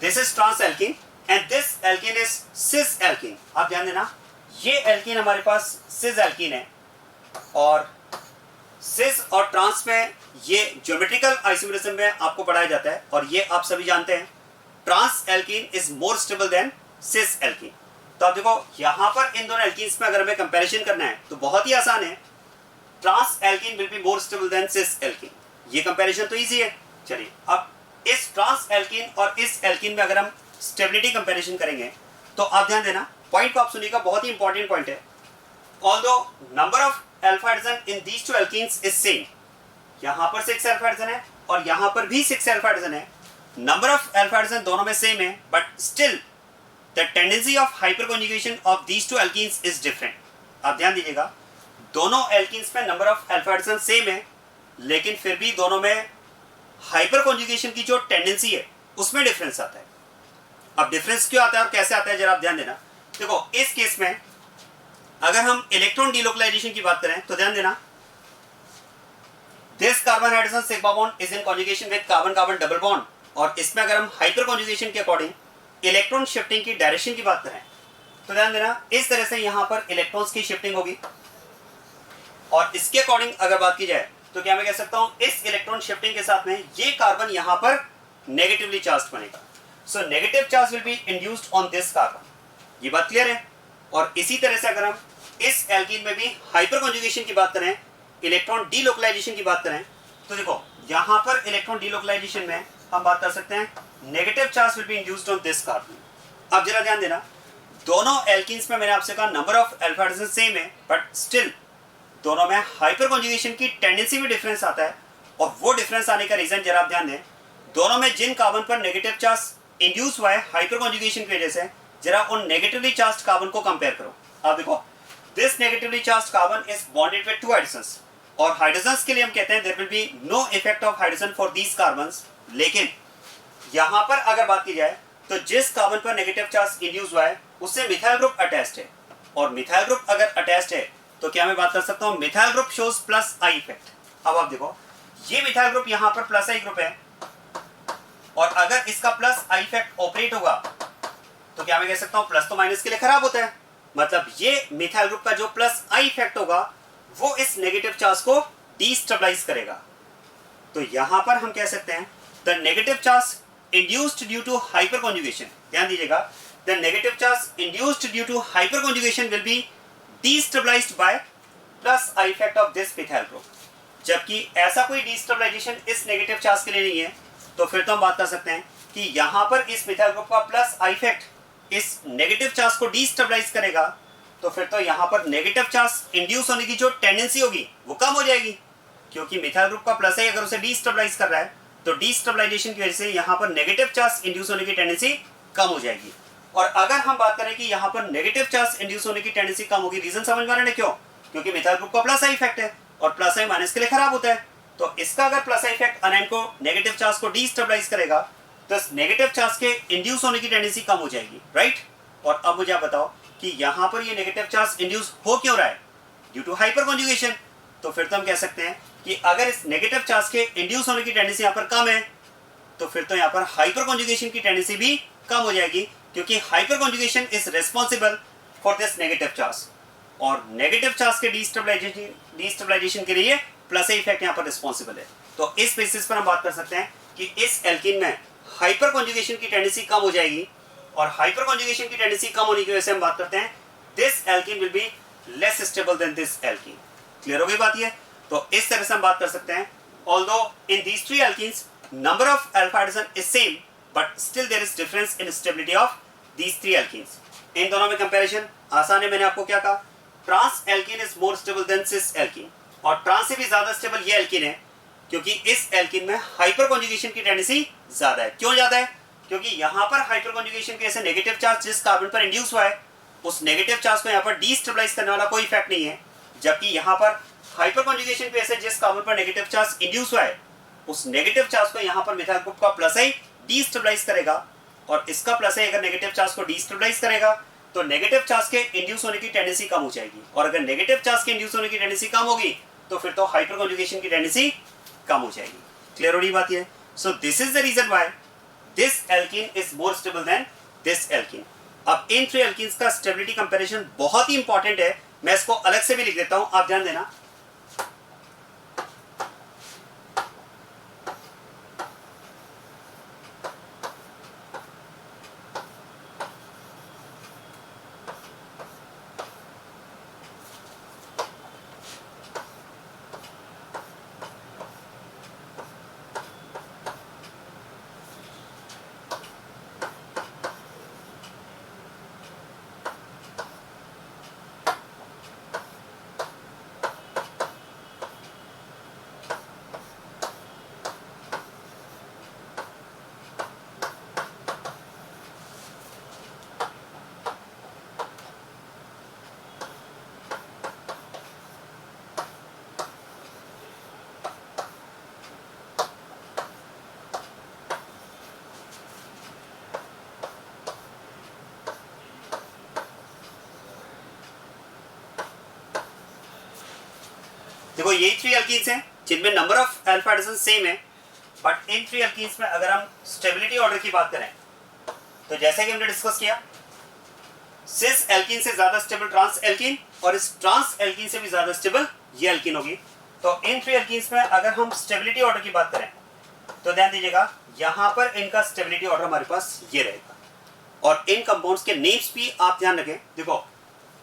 This is trans alkene and this alkene is cis alkene. आप ध्यान देना, ये एल्कीन हमारे पास सिस एल्कीन है और सिस और ट्रांस में ये ज्योमेट्रिकल आइसोमरिज्म में आपको पढ़ाया जाता है और ये आप सभी जानते हैं, trans alkene is more stable than cis alkene. तो आप देखो, यहां पर इन दोनों एल्कीन्स में अगर हमें कंपैरिजन करना है तो बहुत ही आसान है, trans alkene will be more stable than cis alkene. ये कंपैरिजन तो इजी है। चलिए, अब इस ट्रांस एल्कीन और इस एल्कीन में अगर हम स्टेबिलिटी कंपैरिजन करेंगे तो आप ध्यान देना, पॉइंट को आप सुनिएगा, बहुत ही इंपॉर्टेंट पॉइंट है। Although number of alpha hydrogen in these 2 alkenes is same, यहां पर 6 अल्फा हाइड्रोजन है और यहां पर भी 6 अल्फा हाइड्रोजन है, नंबर ऑफ अल्फा हाइड्रोजन दोनों में सेम है, but still the tendency of hyper conjugation of these 2 alkenes is different. आप ध्यान दीजिएगा, दोनों एल्कीन्स में number of alpha hydrogen same है, लेकिन फिर भी दोनों में हाइपर कॉन्जुगेशन की जो टेंडेंसी है उसमें डिफरेंस आता है। अब डिफरेंस क्यों आता है और कैसे आता है, जरा आप ध्यान देना। देखो, इस केस में अगर हम इलेक्ट्रॉन डिलोकलाइजेशन की बात करें तो ध्यान देना, this carbon hydrogen sigma bond is in conjugation with carbon carbon double bond, और इसमें अगर हम हाइपर कॉन्जुगेशन के अकॉर्डिंग इलेक्ट्रॉन शिफ्टिंग की डायरेक्शन की बात करें तो ध्यान देना, इस तरह से यहां पर इलेक्ट्रॉन्स की शिफ्टिंग होगी और इसके अकॉर्डिंग अगर बात की जाए तो क्या मैं कह सकता हूं, इस इलेक्ट्रॉन शिफ्टिंग के साथ में ये कार्बन यहां पर नेगेटिवली चार्ज बनेगा। So negative charge will be induced on this carbon, ये बात क्लियर है। और इसी तरह से अगर हम इस एल्कीन में भी हाइपर कॉन्जुगेशन की बात करें, इलेक्ट्रॉन डीलोकलाइजेशन की बात करें, तो देखो यहां पर इलेक्ट्रॉन डीलोकलाइजेशन में हम बात कर सकते हैं, negative charge will be induced on this carbon. अब जरा ध्यान देना, दोनों एल्कीन्स में मैंने आपसे कहा number of alpha hydrogen same है, बट स्टिल दोनों में हाइपर कॉन्जुगेशन की टेंडेंसी में डिफरेंस आता है। और वो डिफरेंस आने का रीजन जरा आप ध्यान दें, दोनों में जिन कार्बन पर नेगेटिव चार्ज इंड्यूस हुआ है हाइपर कॉन्जुगेशन की वजह से, जरा उन नेगेटिवली चार्ज कार्बन को कंपेयर करो। आप देखो, this negatively charge carbon is bonded with 2 hydrogens, और हाइड्रोजन्स के लिए हम कहते हैं there will be no effect of hydrogen for these carbons. लेकिन यहां पर अगर बात की जाए तो जिस कार्बन पर नेगेटिव चार्ज इंड्यूस हुआ है उससे मिथाइल ग्रुप अटैच्ड है, और मिथाइल ग्रुप अगर अटैच्ड है तो क्या मैं बात कर सकता हूं, methyl group shows plus I effect. अब आप देखो, ये मिथाइल ग्रुप यहां पर प्लस आई ग्रुप है, और अगर इसका प्लस आई इफेक्ट ऑपरेट होगा तो क्या मैं कह सकता हूं, प्लस तो माइनस के लिए खराब होता है, मतलब ये मिथाइल ग्रुप का जो प्लस आई इफेक्ट होगा वो इस नेगेटिव चार्ज को डीस्टेबलाइज करेगा। तो यहां पर हम कह सकते हैं the negative charge induced due to hyper conjugation, ध्यान दीजिएगा, the negative charge induced due to hyper conjugation will be destabilized by plus I effect of this methyl group। जबकि ऐसा कोई डिस्टेबलाइजेशन इस नेगेटिव चार्ज के लिए नहीं है, तो फिर तो हम बात कर सकते हैं कि यहां पर इस मिथाइल ग्रुप का प्लस आई इफेक्ट इस नेगेटिव चार्ज को डिस्टेबलाइज करेगा, तो फिर तो यहां पर नेगेटिव चार्ज इंड्यूस होने की जो टेंडेंसी होगी वो कम हो जाएगी, क्योंकि मिथाइल ग्रुप का प्लस आई अगर उसे डिस्टेबलाइज कर रहा है तो डिस्टेबलाइजेशन की वजह से यहां पर नेगेटिव चार्ज इंड्यूस होने की टेंडेंसी कम हो जाएगी। और अगर हम बात करें कि यहां पर नेगेटिव चार्ज इंड्यूस होने की टेंडेंसी कम होगी, रीजन समझ में आ रहा है क्यों, क्योंकि मिथाइल ग्रुप का प्लस आई इफेक्ट है और प्लस आई माइनस के लिए खराब होता है, तो इसका अगर प्लस आई इफेक्ट अनायन को नेगेटिव चार्ज को डीस्टेबलाइज करेगा तो नेगेटिव चार्ज के इंड्यूस होने की टेंडेंसी कम हो जाएगी, राइट। और अब मुझे आप बताओ कि यहां पर ये नेगेटिव चार्ज इंड्यूस हो क्यों रहा है, ड्यू टू हाइपर कॉन्जुगेशन। तो फिर तो हम कह सकते हैं कि अगर इस नेगेटिव चार्ज के इंड्यूस होने की टेंडेंसी यहां पर कम है तो फिर तो यहां पर हाइपर कॉन्जुगेशन की टेंडेंसी भी कम हो जाएगी, क्योंकि hyper conjugation is responsible for this negative charge, और नेगेटिव चार्ज के डीस्टेबलाइजेशन के लिए प्लस आई इफेक्ट यहां पर रिस्पॉन्सिबल है। तो इस बेसिस पर हम बात कर सकते हैं कि इस एल्कीन में हाइपर कॉन्जुगेशन की टेंडेंसी कम हो जाएगी, और हाइपर कॉन्जुगेशन की टेंडेंसी कम होने की वजह से हम बात करते हैं this alkene will be less stable than this alkene. Clear हो गई बात ये। तो इस तरह से हम बात कर सकते हैं, although in these 3 alkenes number of alpha hydrogen is same, but still there is difference in stability of these three alkenes, इन दोनों में कंपैरिजन आसान है। मैंने आपको क्या कहा, trans alkene is more stable than cis alkene, और ट्रांस से भी ज्यादा स्टेबल ये एल्कीन है क्योंकि इस एल्कीन में हाइपर कॉन्जुगेशन की टेंडेंसी ज्यादा है। क्यों ज्यादा है? क्योंकि यहाँ पर हाइपर कॉन्जुगेशन के ऐसे नेगेटिव चार्ज जिस कार्बन पर इंड्यूस हुआ है उस नेगेटिव चार्ज को यहाँ पर डीस्टेबलाइज करने वाला कोई इफेक्ट नहीं है, जबकि यहाँ पर हाइपर कॉन्जुगेशन के ऐसे जिस कार्बन पर नेगेटिव चार्ज इंड्यूस हुआ है उस नेगेटिव चार्ज को यहाँ पर मिथाइल ग्रुप का प्लस आई डीस्टेबलाइज करेगा, और इसका प्लस आई अगर नेगेटिव चार्ज को डीस्टेबलाइज करेगा तो नेगेटिव चार्ज के इंड्यूस होने की टेंडेंसी कम हो जाएगी, और अगर नेगेटिव चार्ज के इंड्यूस होने की टेंडेंसी कम होगी तो फिर तो हाइपर कॉन्जुगेशन की टेंडेंसी कम हो जाएगी। क्लियर हो रही बात है? So this is the reason why this alkene is more stable than this alkene. अब इन थ्री एल्कीन्स का स्टेबिलिटी कंपैरिजन बहुत ही इंपॉर्टेंट है, मैं इसको अलग से भी लिख देता हूं, आप ध्यान देना। देखो ये थ्री एल्कीन्स हैं जिनमें number of alpha hydrogen same है, बट इन थ्री एल्कीन्स में अगर हम स्टेबिलिटी ऑर्डर की बात करें तो जैसे कि हमने डिस्कस किया, सिस एल्कीन से ज्यादा स्टेबल ट्रांस एल्कीन, और इस ट्रांस एल्कीन से भी ज्यादा स्टेबल ये एल्कीन होगी। तो इन थ्री एल्कीन्स में अगर हम स्टेबिलिटी ऑर्डर की बात करें तो ध्यान दीजिएगा यहाँ पर इनका स्टेबिलिटी ऑर्डर हमारे पास ये रहेगा, और इन कंपाउंड्स के नेम्स भी आप ध्यान रखें। देखो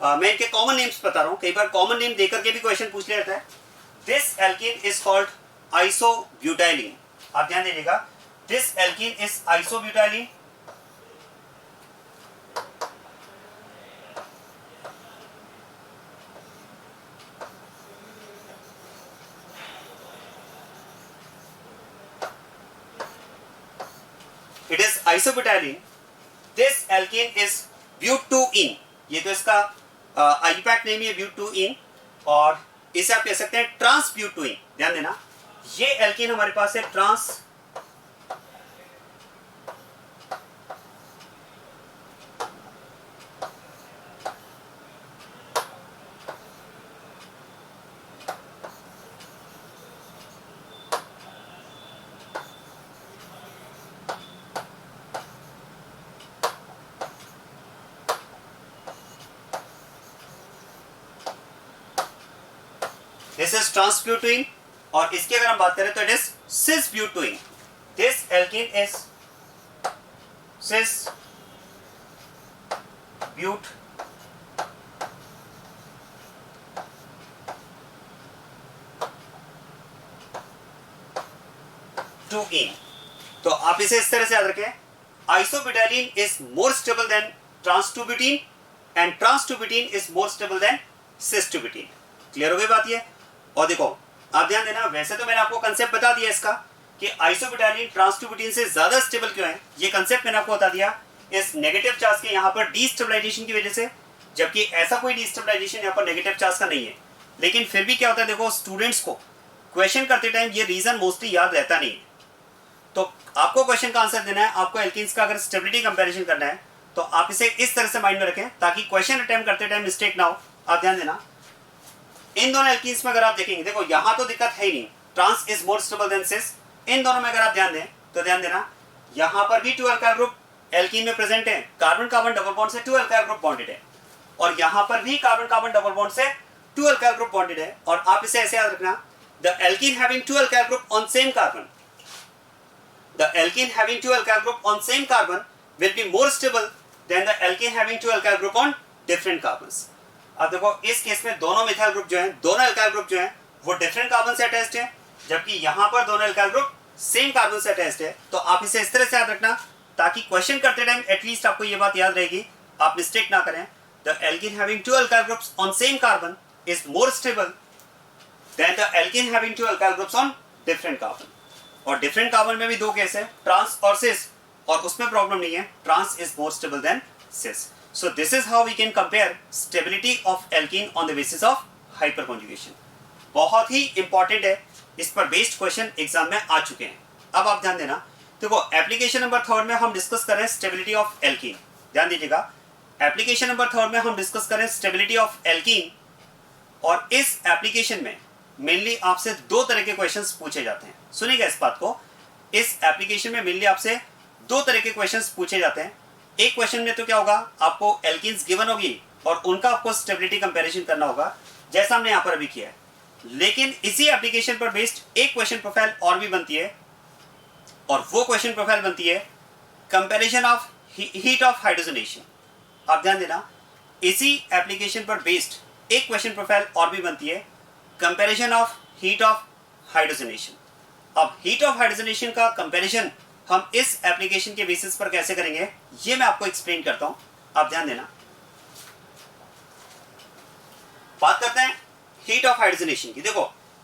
मैं इनके कॉमन नेम्स बता रहा हूँ, कई बार कॉमन नेम देकर के भी क्वेश्चन पूछ लिया जाता है। This alkene is called isobutylene. आप ध्यान दीजिएगा, this alkene is isobutylene. It is isobutylene. This alkene is butene. ये तो इसका आईपैक नेम है butene, और इसे आप कह सकते हैं ट्रांसब्यूटोइन। ध्यान देना, ये एल्कीन हमारे पास है ट्रांस दिस इज ट्रांसब्यूटोइन, और इसकी अगर हम बात करें तो it is cis butene. This alkene is cis but two ene. तो आप इसे इस तरह से याद रखें, isobutylene is more stable than trans two butene and trans two butene is more stable than cis two butene. Clear हो गई बात ये? और देखो आप ध्यान देना, वैसे तो मैंने आपको कंसेप्ट बता दिया इसका कि आइसोब्यूटाइलिन ट्रांस-2-ब्यूटीन से ज्यादा स्टेबल क्यों है, ये कंसेप्ट मैंने आपको बता दिया इस नेगेटिव चार्ज के यहाँ पर डीस्टेबलाइजेशन की वजह से, जबकि ऐसा कोई डीस्टेबलाइजेशन यहाँ पर नेगेटिव चार्ज का नहीं है। लेकिन फिर भी क्या होता है, देखो स्टूडेंट्स को क्वेश्चन करते टाइम ये रीजन मोस्टली याद रहता नहीं है, तो आपको क्वेश्चन का आंसर देना है, आपको एल्कीन्स का अगर स्टेबिलिटी कंपैरिजन करना है तो आप इसे इस तरह से माइंड में रखें ताकि क्वेश्चन अटेम्प्ट करते टाइम मिस्टेक ना हो। आप ध्यान देना, इन दोनों एल्कीन्स में अगर आप देखेंगे, देखो यहाँ तो दिक्कत है ही नहीं, trans is more stable than cis. इन दोनों में अगर आप ध्यान दें तो ध्यान देना, यहाँ पर भी 2 अल्काइल ग्रुप एल्कीन में प्रेजेंट है, कार्बन कार्बन डबल बॉन्ड से 2 अल्काइल ग्रुप बॉन्डेड है, और यहाँ पर भी कार्बन कार्बन डबल बॉन्ड से 2 अल्काइल ग्रुप बॉन्डेड है। और आप इसे ऐसे याद रखना, the alkene having 2 alkyl group on same carbon, the alkene having 2 alkyl group on same carbon will be more stable than the alkene having 2 alkyl group on different carbons। अब देखो इस केस में दोनों मिथाइल ग्रुप जो हैं, दोनों alkyl group जो हैं वो डिफरेंट कार्बन से अटैच्ड हैं, जबकि यहाँ पर दोनों अल्काइल ग्रुप सेम कार्बन से अटैच्ड है। तो आप इसे इस तरह से याद रखना, ताकि क्वेश्चन करते टाइम एटलीस्ट आपको ये बात याद रहेगी, आप मिस्टेक ना करें। The alkene having two alkyl groups on same carbon is more stable than the alkene having two alkyl groups on different carbon. और डिफरेंट कार्बन में भी दो केस है, ट्रांस और सिस, और उसमें प्रॉब्लम नहीं है, trans is more stable than cis. So this is how we can compare stability of alkene on the basis of hyper conjugation. बहुत ही इंपॉर्टेंट है, इस पर बेस्ड क्वेश्चन एग्जाम में आ चुके हैं। अब आप ध्यान देना, देखो एप्लीकेशन नंबर 3 में हम डिस्कस कर रहे हैं स्टेबिलिटी ऑफ एल्कीन। ध्यान दीजिएगा, एप्लीकेशन नंबर 3 में हम डिस्कस कर रहे हैं स्टेबिलिटी ऑफ एल्कीन, और इस एप्लीकेशन में मेनली आपसे दो तरह के क्वेश्चंस पूछे जाते हैं। सुनिएगा इस बात को, इस एप्लीकेशन में मेनली आपसे दो तरह के क्वेश्चंस पूछे जाते हैं। एक क्वेश्चन में तो क्या होगा, आपको एल्कीन्स गिवन होगी और उनका आपको स्टेबिलिटी कंपैरिजन करना होगा, जैसा हमने यहाँ पर अभी किया है। लेकिन इसी एप्लीकेशन पर बेस्ड एक क्वेश्चन प्रोफाइल और भी बनती है, और वो क्वेश्चन प्रोफाइल बनती है comparison of heat of hydrogenation. आप ध्यान देना, इसी एप्लीकेशन पर बेस्ड एक क्वेश्चन प्रोफाइल और भी बनती है comparison of heat of hydrogenation. अब हीट ऑफ हाइड्रोजनेशन का कंपैरिजन हम इस एप्लीकेशन के बेसिस पर कैसे करेंगे, ये मैं आपको एक्सप्लेन करता हूं, आप ध्यान देना। बात करते हैं हीट ऑफ हाइड्रोजनेशन की। देखो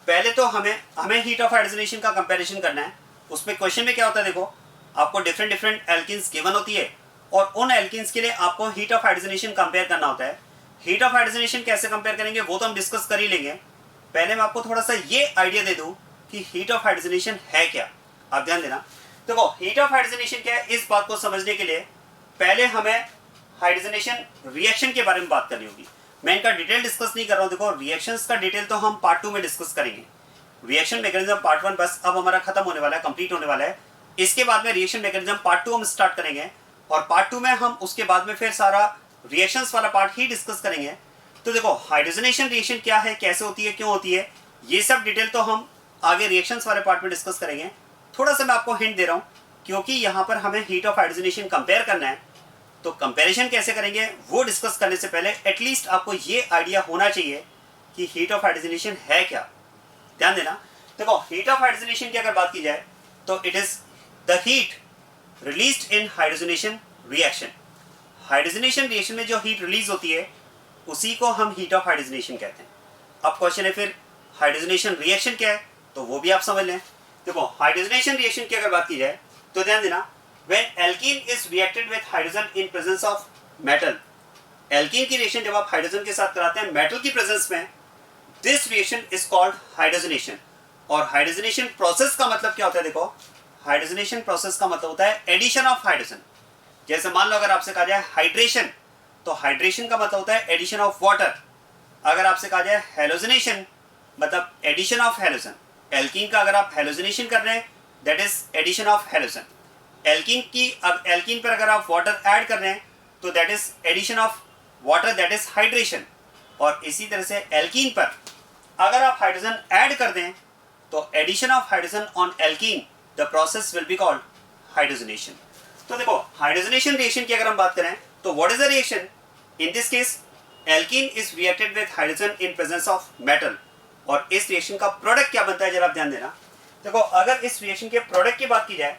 पहले तो हमें हीट ऑफ हाइड्रोजनेशन का कंपैरिजन करना है। उसमें क्वेश्चन में क्या होता है, देखो आपको डिफरेंट एल्कीन्स गिवन होती है, और उन एल्कीन्स के लिए आपको हीट ऑफ हाइड्रोजनेशन कंपेयर करना होता है। हीट ऑफ हाइड्रोजनेशन कैसे कंपेयर करेंगे वो तो हम डिस्कस कर ही लेंगे। पहले मैं आपको थोड़ा सा ये आइडिया दे दूं कि हीट ऑफ हाइड्रोजनेशन है क्या। आप ध्यान देना, देखो हीट ऑफ हाइड्रोजनेशन क्या है, इस बात को समझने के लिए पहले हमें हाइड्रोजनेशन रिएक्शन के बारे में बात करनी होगी। मैं इनका डिटेल डिस्कस नहीं कर रहा हूं, देखो रिएक्शंस का डिटेल तो हम पार्ट 2 में डिस्कस करेंगे। रिएक्शन मैकेनिज्म पार्ट 1 बस अब हमारा खत्म होने वाला है, कंप्लीट होने वाला है। इसके बाद में रिएक्शन मैकेनिज्म पार्ट 2 हम स्टार्ट करेंगे, और पार्ट 2 में हम उसके बाद में फिर सारा रिएक्शंस वाला पार्ट ही डिस्कस करेंगे। तो देखो हाइड्रोजनेशन रिएक्शन क्या है, कैसे होती है, क्यों होती है, ये सब डिटेल तो हम आगे रिएक्शंस वाले पार्ट में डिस्कस करेंगे। थोड़ा सा मैं आपको हिंट दे रहा हूँ, क्योंकि यहाँ पर हमें हीट ऑफ हाइड्रोजनेशन कंपेयर करना है, तो कंपैरिजन कैसे करेंगे वो डिस्कस करने से पहले एटलीस्ट आपको ये आइडिया होना चाहिए कि हीट ऑफ हाइड्रोजनेशन है क्या। ध्यान देना, देखो हीट ऑफ हाइड्रोजनेशन की अगर बात की जाए तो it is the heat released in hydrogenation reaction. Hydrogenation reaction में जो हीट रिलीज होती है उसी को हम हीट ऑफ हाइड्रोजनेशन कहते हैं। अब क्वेश्चन है फिर हाइड्रोजनेशन रिएक्शन क्या है, तो वो भी आप समझ लें। देखो हाइड्रोजनेशन रिएक्शन की अगर बात की जाए तो ध्यान देना, when alkene is reacted with hydrogen in presence of metal, alkene की रिएक्शन जब आप हाइड्रोजन के साथ कराते हैं मेटल की प्रेजेंस में, this reaction is called hydrogenation. और हाइड्रोजनेशन प्रोसेस का मतलब क्या होता है, देखो हाइड्रोजनेशन प्रोसेस का मतलब होता है एडिशन ऑफ हाइड्रोजन। जैसे मान लो अगर आपसे कहा जाए हाइड्रेशन, तो हाइड्रेशन का मतलब होता है एडिशन ऑफ वाटर। अगर आपसे कहा जाए हेलोजनेशन, मतलब एडिशन ऑफ हेलोजन। एल्कीन का अगर आप हेलोजनेशन कर रहे हैं that is addition of halogen. Alkene पर अगर आप वाटर ऐड कर रहे हैं तो that is addition of water, that is hydration. और इसी तरह से एल्कीन पर अगर आप हाइड्रोजन ऐड कर दें तो addition of hydrogen on alkene, the process will be called hydrogenation. तो देखो हाइड्रोजनेशन रिएक्शन की अगर हम बात करें तो what is the reaction, in this case alkene is reacted with hydrogen in presence of metal. और इस रिएक्शन का प्रोडक्ट क्या बनता है जरा आप ध्यान देना। देखो अगर इस रिएक्शन के प्रोडक्ट की बात की जाए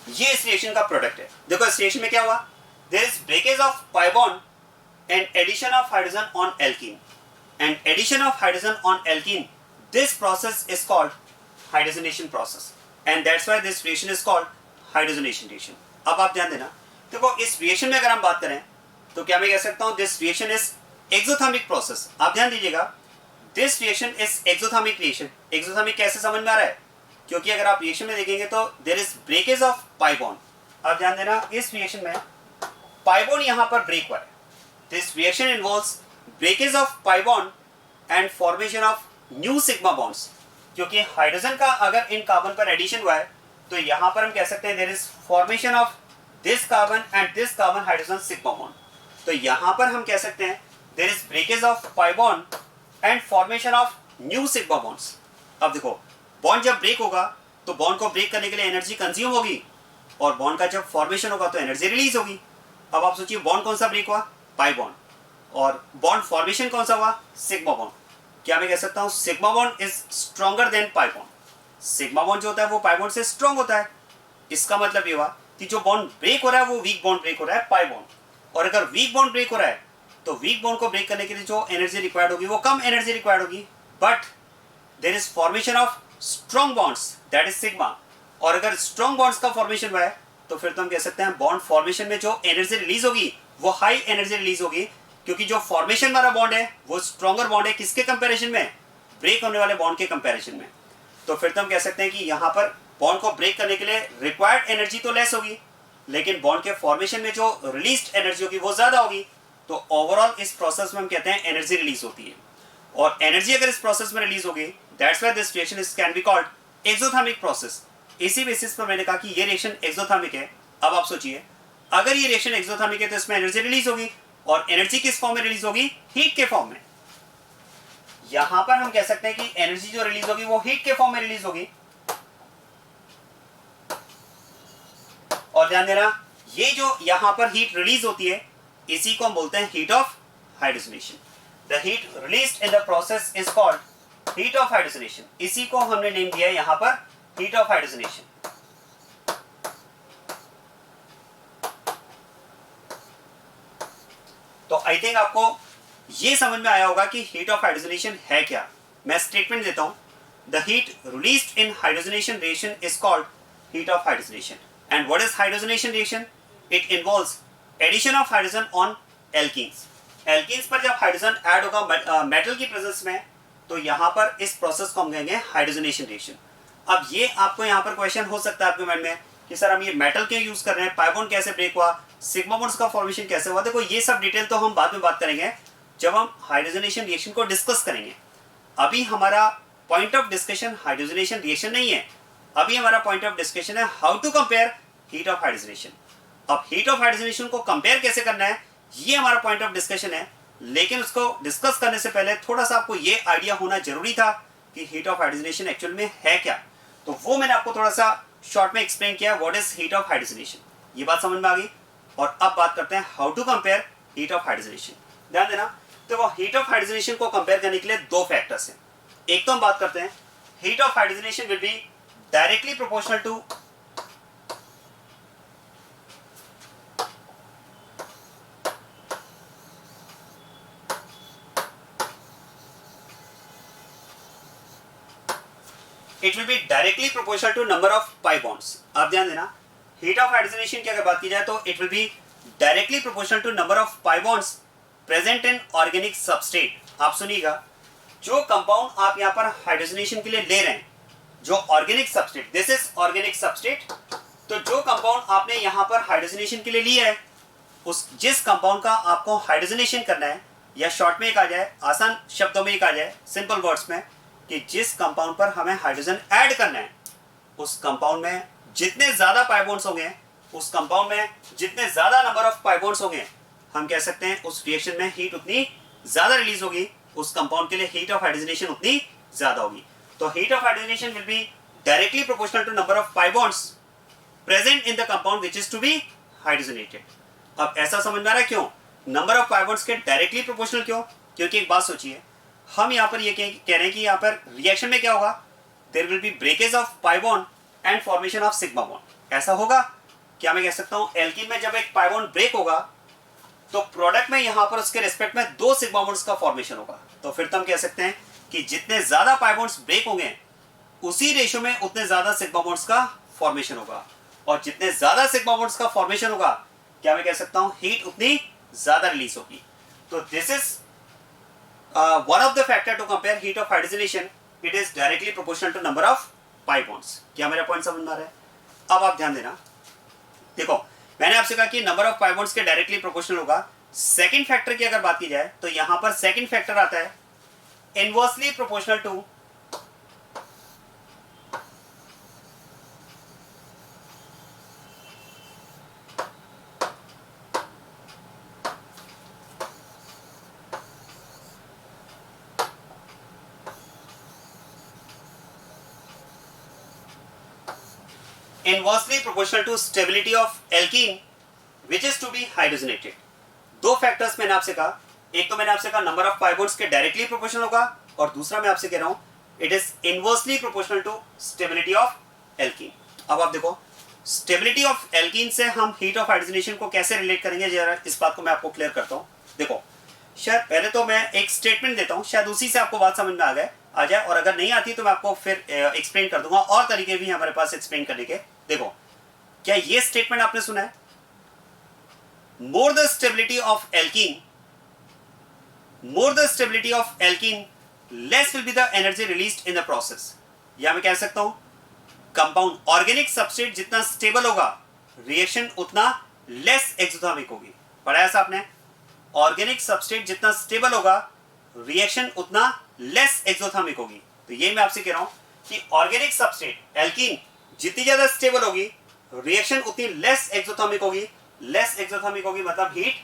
ये इस रिएक्शन का प्रोडक्ट है। देखो इस रिएक्शन में क्या हुआ, there is breakage of pi bond and addition of hydrogen on alkene, and addition of hydrogen on alkene, this process is called hydrogenation process, and that's why this reaction is called hydrogenation reaction. अब आप ध्यान देना, देखो इस reaction में अगर हम बात करें तो क्या मैं कह सकता हूं this reaction is exothermic process. आप ध्यान दीजिएगा, this reaction is exothermic reaction. Exothermic कैसे समझ में आ रहा है, क्योंकि अगर आप रिएक्शन में देखेंगे तो there is breakage of pi bond. आप ध्यान देना, इस रिएक्शन में पाई बॉन्ड यहां पर ब्रेक हुआ है। This reaction involves breakage of pi bond and formation of new sigma bonds. क्योंकि हाइड्रोजन का अगर इन कार्बन पर एडिशन हुआ है तो यहां पर हम कह सकते हैं there is formation of this carbon and this carbon hydrogen sigma bond. तो यहां पर हम कह सकते हैं there is breakage of pi bond and formation of new sigma bonds. अब देखो बॉन्ड जब ब्रेक होगा तो बॉन्ड को ब्रेक करने के लिए एनर्जी कंज्यूम होगी और बॉन्ड का जब फॉर्मेशन होगा तो एनर्जी रिलीज होगी। अब आप सोचिए बॉन्ड कौन सा ब्रेक हुआ, पाई बॉन्ड, और बॉन्ड फॉर्मेशन कौन सा हुआ, सिग्मा बॉन्ड। क्या मैं कह सकता हूं sigma bond is stronger than pi bond. Sigma bond जो होता है वो पाई बॉन्ड से स्ट्रॉन्ग होता है। इसका मतलब ये हुआ कि जो बॉन्ड ब्रेक हो रहा है वो वीक बॉन्ड ब्रेक हो रहा है, पाई बॉन्ड। और अगर वीक बॉन्ड ब्रेक हो रहा है तो वीक बॉन्ड को ब्रेक करने के लिए जो एनर्जी रिक्वायर्ड होगी वो कम एनर्जी रिक्वायर्ड होगी, but there is formation of strong bonds that is sigma. और अगर स्ट्रॉन्ग बॉन्ड्स का फॉर्मेशन हुआ है तो फिर तो हम कह सकते हैं बॉन्ड फॉर्मेशन में जो एनर्जी रिलीज होगी वो हाई एनर्जी रिलीज होगी, क्योंकि जो फॉर्मेशन वाला बॉन्ड है वो स्ट्रॉन्गर बॉन्ड है किसके कंपैरिजन में, ब्रेक होने वाले बॉन्ड के कंपैरिजन में। तो फिर तो हम कह सकते हैं कि यहाँ पर बॉन्ड को ब्रेक करने के लिए रिक्वायर्ड एनर्जी तो लेस होगी, लेकिन बॉन्ड के फॉर्मेशन में जो रिलीज्ड एनर्जी होगी वो ज्यादा होगी। तो ओवरऑल इस प्रोसेस में हम कहते हैं एनर्जी रिलीज होती है। और एनर्जी अगर इस प्रोसेस में रिलीज होगी that's why this reaction is can be called exothermic process. इसी बेसिस पर मैंने कहा कि ये रिएक्शन एक्सोथर्मिक है। अब आप सोचिए अगर ये रिएक्शन एक्सोथर्मिक है तो इसमें एनर्जी रिलीज होगी, और एनर्जी किस फॉर्म में रिलीज होगी, हीट के फॉर्म में। यहां पर हम कह सकते हैं कि एनर्जी जो रिलीज होगी वो हीट के फॉर्म में रिलीज होगी। और ध्यान देना ये जो यहां पर हीट रिलीज होती है इसी को हम बोलते हैं heat of hydrogenation. The heat released in the process is called heat of hydrogenation. इसी को हमने नेम दिया है यहां पर हीट ऑफ हाइड्रोजनेशन। तो आई थिंक आपको ये समझ में आया होगा कि हीट ऑफ हाइड्रोजनेशन है क्या। मैं स्टेटमेंट देता हूं, the heat released in hydrogenation reaction is called heat of hydrogenation. And what is hydrogenation reaction, it involves addition of hydrogen on alkenes. Alkenes पर जब हाइड्रोजन ऐड होगा मेटल की presence में तो यहां पर इस प्रोसेस को हम कहेंगे हाइड्रोजनेशन रिएक्शन। अब ये आपको यहां पर क्वेश्चन हो सकता है आपके माइंड में कि सर हम ये मेटल क्यों यूज कर रहे हैं, पाई बॉन्ड कैसे ब्रेक हुआ, सिग्मा बॉन्ड्स का फॉर्मेशन कैसे हुआ। देखो ये सब डिटेल तो हम बाद में बात करेंगे जब हम हाइड्रोजनेशन रिएक्शन को डिस्कस करेंगे। अभी हमारा point of discussion hydrogenation reaction नहीं है, अभी हमारा पॉइंट ऑफ डिस्कशन है how to compare heat of hydrogenation. अब हीट ऑफ हाइड्रोजनेशन को कंपेयर कैसे करना है ये हमारा पॉइंट ऑफ डिस्कशन है, लेकिन उसको डिस्कस करने से पहले थोड़ा सा आपको ये आइडिया होना जरूरी था कि हीट ऑफ हाइड्रोजनेशन एक्चुअल में है क्या। तो वो मैंने आपको थोड़ा सा शॉर्ट में एक्सप्लेन किया what is heat of hydrogenation. ये बात समझ में आ गई। और अब बात करते हैं how to compare heat of hydrogenation. ध्यान देना, तो वो हीट ऑफ हाइड्रोजनेशन को कंपेयर करने के लिए दो फैक्टर्स हैं। एक तो हम बात करते हैं heat of hydrogenation will be directly proportional to it will be directly proportional to number of pi bonds. अब ध्यान देना हीट ऑफ हाइड्रोजनेशन की अगर बात की जाए तो it will be directly proportional to number of pi bonds present in organic substrate. आप सुनिएगा, जो कंपाउंड आप यहां पर हाइड्रोजनेशन के लिए ले रहे हैं, जो organic substrate, this is organic substrate, तो जो कंपाउंड आपने यहां पर हाइड्रोजनेशन के लिए लिया है उस जिस कंपाउंड का आपको हाइड्रोजनेशन करना है, या शॉर्ट में एक आ जाए, आसान शब्दों में एक आ जाए, सिंपल वर्ड्स में, कि जिस कंपाउंड पर हमें हाइड्रोजन ऐड करना है उस कंपाउंड में जितने ज्यादा पाई बॉन्ड्स होंगे, उस कंपाउंड में जितने ज्यादा नंबर ऑफ पाई बॉन्ड्स होंगे, हम कह सकते हैं उस रिएक्शन में हीट उतनी ज्यादा रिलीज होगी, उस कंपाउंड के लिए हीट ऑफ हाइड्रोजनेशन उतनी ज्यादा होगी। तो heat of hydrogenation will be directly proportional to number of pi bonds present in the compound which is to be hydrogenated. अब ऐसा समझ में आ रहा है क्यों नंबर ऑफ पाई बॉन्ड्स के डायरेक्टली प्रोपोर्शनल क्यों, क्योंकि एक बात सोचिए, हम यहाँ पर ये कह रहे हैं कि यहाँ पर रिएक्शन में क्या होगा, there will be breakage of pi bond and formation of sigma bond. ऐसा होगा, क्या मैं कह सकता हूँ एल्कीन में जब एक पाई बॉन्ड ब्रेक होगा तो प्रोडक्ट में यहाँ पर उसके रिस्पेक्ट में दो सिग्मा बॉन्ड्स का फॉर्मेशन होगा। तो फिर तो हम कह सकते हैं कि जितने ज्यादा पाई बॉन्ड्स ब्रेक होंगे उसी रेशो में उतने ज्यादा सिग्मा बॉन्ड्स का फॉर्मेशन होगा, और जितने ज्यादा सिग्मा बॉन्ड्स का फॉर्मेशन होगा, क्या मैं कह सकता हूँ हीट उतनी ज्यादा रिलीज होगी। तो this is one of the factor to compare heat of hydrogenation. It is directly proportional to number of pi bonds. क्या मेरा पॉइंट समझ में आ रहा है? अब आप ध्यान देना, देखो मैंने आपसे कहा कि नंबर ऑफ पाई बॉन्ड्स के डायरेक्टली प्रोपोर्शनल होगा। सेकंड फैक्टर की अगर बात की जाए तो यहां पर सेकंड फैक्टर आता है inversely proportional to inversely proportional to stability of alkene which is to be hydrogenated. दो फैक्टर्स मैंने आपसे कहा, एक तो मैंने आपसे कहा नंबर ऑफ पाई बॉन्ड्स के डायरेक्टली प्रोपोर्शनल होगा, और दूसरा मैं आपसे कह रहा हूं it is inversely proportional to stability of alkene. अब आप देखो स्टेबिलिटी ऑफ एल्कीन से हम हीट ऑफ हाइड्रोजनेशन को कैसे रिलेट करेंगे, जरा इस बात को मैं आपको क्लियर करता हूं। देखो शायद पहले तो मैं एक स्टेटमेंट देता हूं, शायद उसी से आपको बात समझ में आ जाए, और अगर नहीं आती तो मैं आपको फिर एक्सप्लेन कर दूंगा, और तरीके भी हमारे पास एक्सप्लेन करने के। देखो क्या ये स्टेटमेंट आपने सुना है, more the stability of alkene less will be the energy released in the process. या मैं कह सकता हूं कंपाउंड ऑर्गेनिक सबस्ट्रेट जितना स्टेबल होगा रिएक्शन उतना लेस एक्सोथर्मिक होगी। पढ़ा है आपने, ऑर्गेनिक सबस्ट्रेट जितना स्टेबल होगा रिएक्शन उतना लेस एक्सोथर्मिक होगी। तो ये मैं आपसे कह रहा हूं कि ऑर्गेनिक सबस्ट्रेट एल्कीन जितनी ज्यादा स्टेबल होगी रिएक्शन उतनी लेस एक्सोथर्मिक होगी। लेस एक्सोथर्मिक होगी मतलब हीट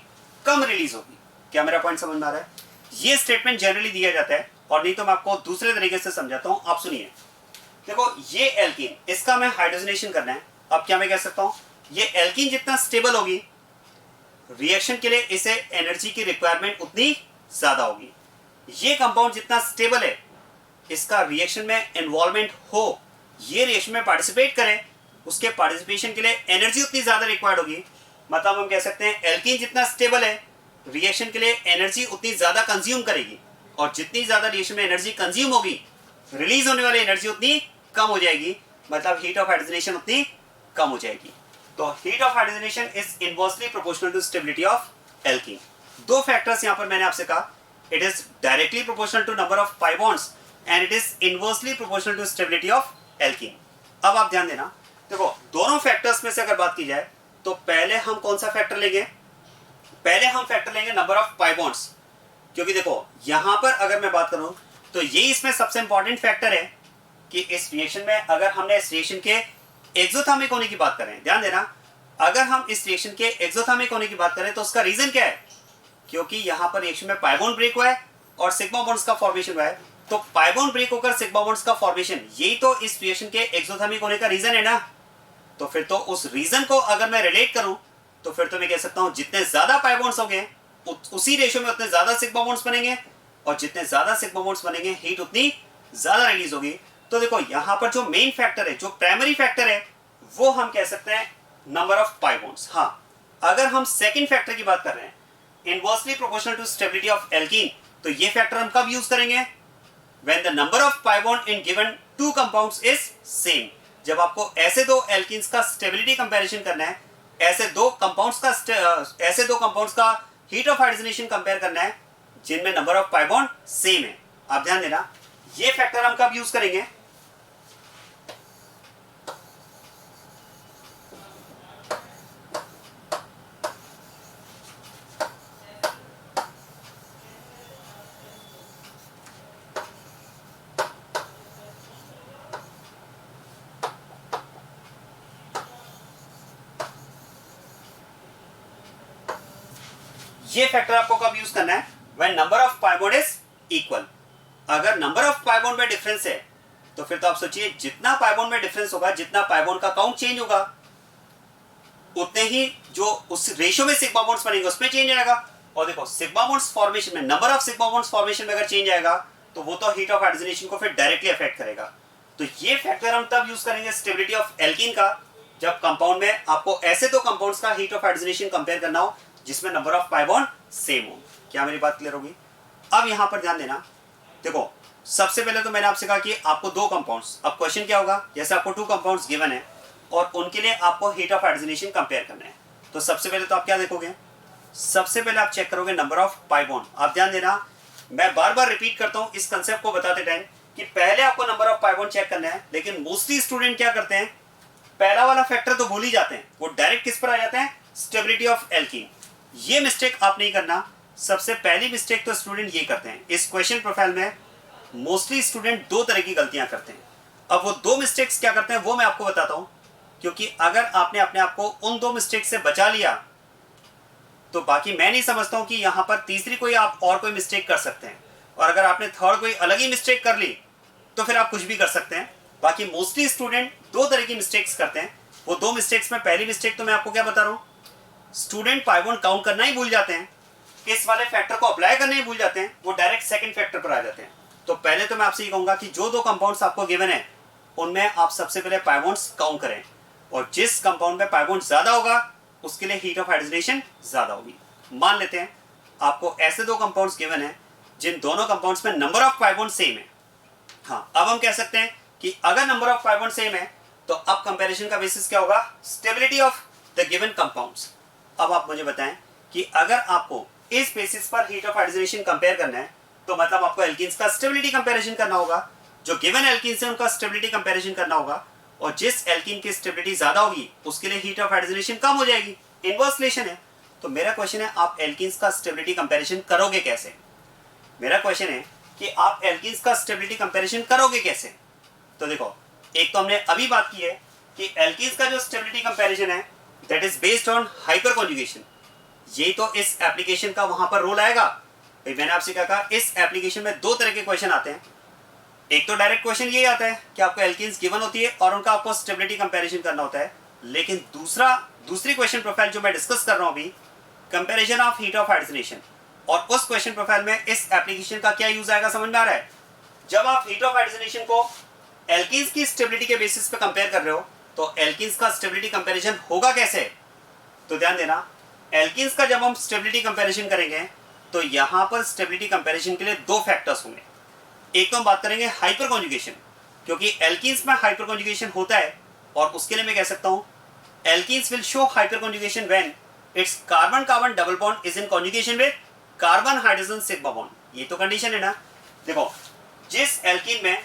कम रिलीज होगी। क्या मेरा पॉइंट समझ में आ रहा है? ये स्टेटमेंट जनरली दिया जाता है, और नहीं तो मैं आपको दूसरे तरीके से समझाता हूं। आप सुनिए, देखो ये एल्कीन, इसका मैं हाइड्रोजनेशन करना है। अब क्या मैं कह सकता हूं, ये एल्कीन जितना स्टेबल होगी रिएक्शन के लिए इसे एनर्जी की रिक्वायरमेंट उतनी ज्यादा होगी। ये कंपाउंड जितना स्टेबल है इसका रिएक्शन में इन्वॉल्वमेंट हो, ये रिएक्शन में पार्टिसिपेट करे, उसके पार्टिसिपेशन के लिए एनर्जी उतनी ज्यादा रिक्वायर्ड होगी। मतलब हम कह सकते हैं एल्कीन जितना स्टेबल है रिएक्शन के लिए एनर्जी उतनी ज्यादा कंज्यूम करेगी, और जितनी ज्यादा रिएक्शन में एनर्जी कंज्यूम होगी रिलीज होने वाली एनर्जी उतनी कम हो जाएगी, मतलब हीट ऑफ हाइड्रोजनेशन उतनी कम हो जाएगी। तो heat of hydrogenation is inversely proportional to stability of alkene. दो फैक्टर्स यहां पर मैंने आपसे कहा, it is directly proportional to number of pi bonds and it is inversely proportional to stability of alkene. अब आप ध्यान देना, देखो दोनों फैक्टर्स में से अगर बात की जाए तो पहले हम कौन सा फैक्टर लेंगे, पहले हम फैक्टर लेंगे नंबर ऑफ पाई बॉन्ड्स, क्योंकि देखो यहां पर अगर मैं बात करूं तो ये इसमें सबसे इंपॉर्टेंट फैक्टर है कि इस रिएक्शन में अगर हमने इस रिएक्शन के एक्सोथर्मिक होने की बात करें, ध्यान देना, अगर हम इस रिएक्शन के एक्सोथर्मिक होने की बात करें तो उसका रीजन क्या है, क्योंकि यहां पर रिएक्शन में पाई बॉन्ड ब्रेक हुआ है और सिग्मा बॉन्ड्स का फॉर्मेशन हुआ है। तो पाई बॉन्ड ब्रेक होकर सिग्मा बॉन्ड्स का फॉर्मेशन, यही तो इस रिएक्शन के एक्सोथर्मिक होने का रीजन है ना। तो फिर तो उस रीजन को अगर मैं रिलेट करूं तो फिर तो मैं कह सकता हूं जितने ज्यादा पाई बॉन्ड्स होंगे उसी रेशियो में उतने ज्यादा सिग्मा बॉन्ड्स बनेंगे, और जितने ज्यादा सिग्मा बॉन्ड्स बनेंगे हीट उतनी ज्यादा रिलीज होगी। तो देखो यहां पर जो मेन फैक्टर है, जो प्राइमरी फैक्टर है, वो हम कह सकते हैं नंबर ऑफ पाई बॉन्ड्स। हाँ, अगर हम सेकंड फैक्टर की बात कर रहे हैं inversely proportional to stability of alkene, तो ये फैक्टर हम कब यूज करेंगे, when the number of pi bond in given two compounds is same. जब आपको ऐसे दो एल्कीन्स का स्टेबिलिटी कंपैरिजन करना है, ऐसे दो कंपाउंड्स का हीट ऑफ हाइड्रोजनेशन कंपेयर करना है जिनमें number of pi bond same है। आप ध्यान देना, ये फैक्टर हम कब यूज करेंगे, ये फैक्टर आपको कब यूज करना है, when number of pi bond is equal. अगर नंबर ऑफ पाई बॉन्ड में डिफरेंस है तो फिर तो आप सोचिए जितना पाई बॉन्ड में डिफरेंस होगा, जितना पाई बॉन्ड का काउंट चेंज होगा, उतने ही जो उस रेशियो में सिग्मा बॉन्ड्स बनेंगे उसमें चेंज आएगा। और देखो सिग्मा बॉन्ड्स फॉर्मेशन में, number of sigma bonds formation में अगर चेंज आएगा तो वो तो हीट ऑफ हाइड्रोजनेशन को फिर डायरेक्टली अफेक्ट करेगा। तो ये फैक्टर हम तब यूज करेंगे स्टेबिलिटी ऑफ एल्कीन का, जब कंपाउंड में आपको ऐसे दो कंपाउंड्स का हीट ऑफ हाइड्रोजनेशन कंपेयर करना हो जिसमें number of pi bond same हो। क्या मेरी बात क्लियर होगी? अब यहां पर ध्यान देना, देखो सबसे पहले तो मैंने आपसे कहा कि आपको दो कंपाउंड्स, अब क्वेश्चन क्या होगा, जैसे आपको टू कंपाउंड्स गिवन है और उनके लिए आपको हीट ऑफ हाइड्रोजनेशन कंपेयर करना है। तो सबसे पहले तो आप क्या देखोगे, सबसे पहले आप चेक करोगे नंबर ऑफ पाई बॉन्ड। आप ध्यान देना, मैं बार बार रिपीट करता हूं इस कंसेप्ट को बताते टाइम कि पहले आपको number of pi bond check करना है, लेकिन मोस्टली स्टूडेंट क्या करते हैं, पहला वाला फैक्टर तो भूल ही जाते हैं, वो डायरेक्ट किस पर आ जाते हैं, स्टेबिलिटी ऑफ एल्कीन। ये मिस्टेक आप नहीं करना। सबसे पहली मिस्टेक तो स्टूडेंट ये करते हैं, इस क्वेश्चन प्रोफाइल में मोस्टली स्टूडेंट दो तरह की गलतियां करते हैं। अब वो दो मिस्टेक्स क्या करते हैं वो मैं आपको बताता हूं, क्योंकि अगर आपने अपने आप को उन दो मिस्टेक से बचा लिया तो बाकी मैं नहीं समझता हूं कि यहां पर तीसरी कोई आप और कोई मिस्टेक कर सकते हैं, और अगर आपने थर्ड कोई अलग ही मिस्टेक कर ली तो फिर आप कुछ भी कर सकते हैं। बाकी मोस्टली स्टूडेंट दो तरह की मिस्टेक्स करते हैं। वो दो मिस्टेक्स में पहली मिस्टेक तो मैं आपको क्या बता रहा हूँ, स्टूडेंट पाई बॉन्ड काउंट करना ही भूल जाते हैं, इस वाले फैक्टर को अप्लाई करना ही भूल जाते हैं, वो डायरेक्ट सेकंड फैक्टर पर आ जाते हैं। तो पहले तो मैं आपसे ये कहूंगा कि जो दो कंपाउंड्स आपको गिवन है उनमें आप सबसे पहले पाई बॉन्ड्स काउंट करें, और जिस कंपाउंड में पाई बॉन्ड ज्यादा होगा उसके लिए हीट ऑफ हाइड्रोजनेशन ज्यादा होगी। मान लेते हैं आपको ऐसे दो कंपाउंड्स गिवन है जिन दोनों कंपाउंड्स में number of pi bond same है। हाँ, अब हम कह सकते हैं कि अगर number of pi bond same है तो अब कंपैरिजन का बेसिस क्या होगा, stability of the given compounds. अब आप मुझे बताएं कि अगर आपको इस बेसिस पर हीट ऑफ हाइड्रोजनेशन कंपेयर करना है तो मतलब आपको एल्कीन्स का स्टेबिलिटी कंपैरिजन करना होगा, जो गिवन एल्कीन्स है उनका स्टेबिलिटी कंपैरिजन करना होगा, और जिस एल्कीन की स्टेबिलिटी ज्यादा होगी उसके लिए हीट ऑफ हाइड्रोजनेशन कम हो जाएगी, इनवर्स रिलेशन है। तो मेरा क्वेश्चन है आप एल्कीन्स का स्टेबिलिटी कंपैरिजन करोगे कैसे? मेरा क्वेश्चन है कि आप एल्कीन्स का स्टेबिलिटी कंपैरिजन करोगे कैसे? तो देखो, एक तो हमने अभी बात की है कि एल्कीन्स का जो स्टेबिलिटी कंपैरिजन है that is based on hyper conjugation. ये तो इस एप्लीकेशन का वहां पर रोल आएगा। भाई मैंने आपसे क्या कहा, इस एप्लीकेशन में दो तरह के क्वेश्चन आते हैं। एक तो डायरेक्ट क्वेश्चन ये आता है कि आपको एल्कीन्स गिवन होती है और उनका आपको स्टेबिलिटी कंपैरिजन करना होता है, लेकिन दूसरी क्वेश्चन प्रोफाइल जो मैं डिस्कस कर रहा हूं अभी, comparison of heat of hydrogenation, और उस क्वेश्चन प्रोफाइल में इस एप्लीकेशन का क्या यूज आएगा समझ में आ रहा है? जब आप हीट ऑफ हाइड्रोजनेशन को एल्कीन्स की स्टेबिलिटी के बेसिस पे कंपेयर कर रहे हो तो एल्कीन्स का स्टेबिलिटी कंपैरिजन होगा कैसे? तो ध्यान देना, एल्कीन्स का जब हम स्टेबिलिटी कंपैरिजन करेंगे तो यहां पर स्टेबिलिटी कंपैरिजन के लिए दो फैक्टर्स होंगे। एक तो हम बात करेंगे हाइपर कॉन्जुगेशन, क्योंकि एल्कीन्स में हाइपर कॉन्जुगेशन होता है, और उसके लिए मैं कह सकता हूं alkenes will show hyper conjugation when it's carbon carbon double bond is in conjugation with carbon hydrogen sigma bond. ये तो कंडीशन है ना। देखो, जिस एल्कीन में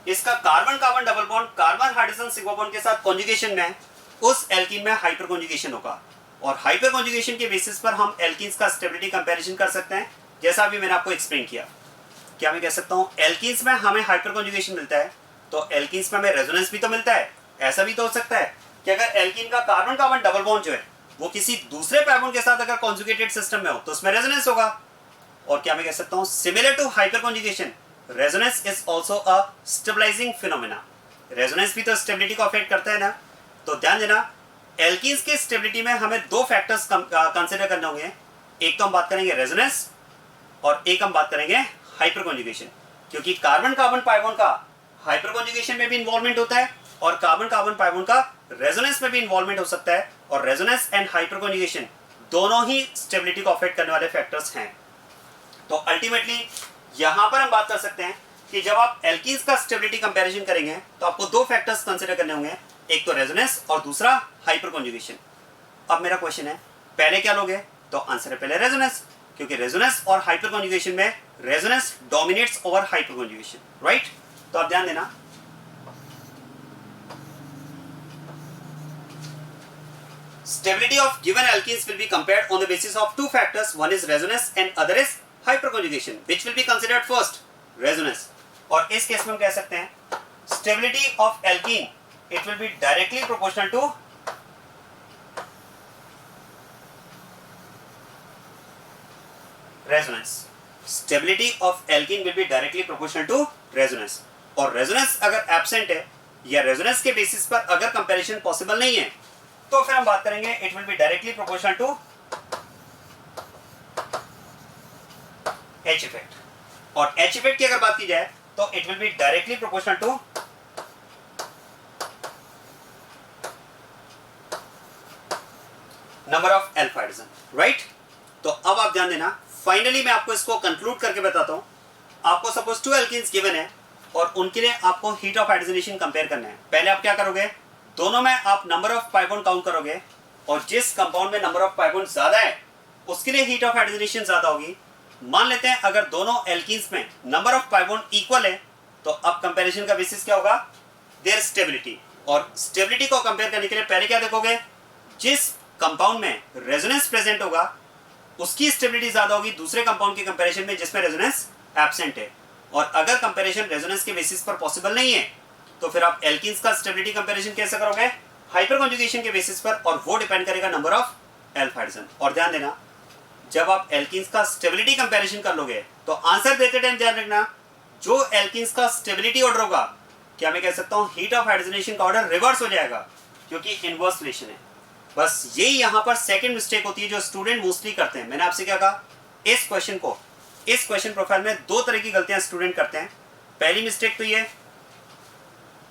इसका carbon carbon double bond carbon hydrogen sigma bond के साथ कॉन्जुगेशन में, उस एल्कीन में हाइपर कॉन्जुगेशन होगा, और हाइपर कॉन्जुगेशन के बेसिस पर हम एल्कीन्स का स्टेबिलिटी कंपैरिजन कर सकते हैं, जैसा अभी मैंने आपको एक्सप्लेन किया। क्या मैं कह सकता हूं एल्कीन्स में हमें हाइपर कॉन्जुगेशन मिलता है तो एल्कीन्स में हमें रेजोनेंस भी तो मिलता है। ऐसा भी तो हो सकता है कि अगर एल्कीन का कार्बन कार्बन डबल बॉन्ड जो है वो किसी दूसरे कार्बन के साथ अगर कॉन्जुगेटेड सिस्टम में हो तो उसमें रेजोनेंस होगा। और क्या मैं कह सकता हूं similar to hyper conjugation, resonance is also a stabilizing phenomena. Resonance भी तो स्टेबिलिटी को अफेक्ट करता है ना। तो ध्यान देना, एल्कीन्स की स्टेबिलिटी में हमें दो फैक्टर्स कंसीडर करने होंगे। एक तो हम बात करेंगे रेजोनेंस, और एक हम बात करेंगे हाइपर कॉन्जुगेशन, क्योंकि कार्बन कार्बन पाई बॉन्ड का हाइपर कॉन्जुगेशन में भी इन्वॉल्वमेंट होता है और कार्बन कार्बन पाई बॉन्ड का रेजोनेंस में भी इन्वॉल्वमेंट हो सकता है, और रेजोनेंस एंड हाइपर कॉन्जुगेशन दोनों ही स्टेबिलिटी को अफेक्ट करने वाले फैक्टर्स हैं। तो अल्टीमेटली यहां पर हम बात कर सकते हैं कि जब आप एल्कीन्स का स्टेबिलिटी कंपैरिजन करेंगे तो आपको दो फैक्टर्स कंसीडर करने होंगे, एक तो रेजोनेंस और दूसरा हाइपर कॉन्जुगेशन। अब मेरा क्वेश्चन है, पहले क्या लोगे? तो आंसर है पहले रेजोनेंस, क्योंकि रेजोनेंस और हाइपर कॉन्जुगेशन में resonance dominates over hyper conjugation, right? तो आप ध्यान देना, stability of given alkenes will be compared on the basis of two factors, one is resonance and other is hyperconjugation, which will be considered first, resonance। और इस case में हम कह सकते हैं stability of alkene it will be directly proportional to resonance। stability of alkene will be directly proportional to resonance, और resonance अगर absent है या resonance के बेसिस पर अगर कंपैरिजन पॉसिबल नहीं है तो फिर हम बात करेंगे it will be directly proportional to H effect, और एच इफेक्ट की अगर बात की जाए तो it will be directly proportional to number of alpha hydrogen, right? तो अब आप ध्यान देना, फाइनली मैं आपको इसको कंक्लूड करके बताता हूं। आपको सपोज टू एल्कीन्स गिवन है और उनके लिए आपको हीट ऑफ हाइड्रोजनेशन कंपेयर करना है। पहले आप क्या करोगे, दोनों में आप number of pi bond count करोगे, और जिस कंपाउंड में नंबर ऑफ पाई बॉन्ड ज्यादा है उसके लिए हीट ऑफ हाइड्रोजनेशन ज्यादा होगी। मान लेते हैं अगर दोनों एल्कीन्स में number of pi bond equal है तो अब कंपैरिजन का बेसिस क्या होगा, देयर स्टेबिलिटी। और स्टेबिलिटी को कंपेयर करने के लिए पहले क्या देखोगे, जिस कंपाउंड में रेजोनेंस प्रेजेंट होगा उसकी स्टेबिलिटी ज्यादा होगी दूसरे कंपाउंड के कंपैरिजन में जिसमें रेजोनेंस एब्सेंट है। और अगर कंपैरिजन रेजोनेंस के बेसिस पर पॉसिबल नहीं है तो फिर आप एल्कीन्स का स्टेबिलिटी कंपैरिजन कैसे करोगे, हाइपर कॉन्जुगेशन के बेसिस पर, और वो डिपेंड करेगा नंबर ऑफ अल्फा हाइड्रोजन। और ध्यान देना, जब आप एल्कीन्स का स्टेबिलिटी कंपैरिजन कर लोगे तो आंसर देते टाइम ध्यान रखना, जो एल्कीन्स का स्टेबिलिटी ऑर्डर होगा, क्या मैं कह सकता हूं हीट ऑफ हाइड्रोजनेशन का ऑर्डर रिवर्स हो जाएगा। क्योंकि इनवर्स रिलेशन है। बस यही यहाँ पर सेकंड मिस्टेक होती है जो स्टूडेंट मोस्टली करते हैं। मैंने आपसे क्या कहा, इस क्वेश्चन प्रोफाइल में दो तरह की गलतियां स्टूडेंट करते हैं। पहली मिस्टेक तो ये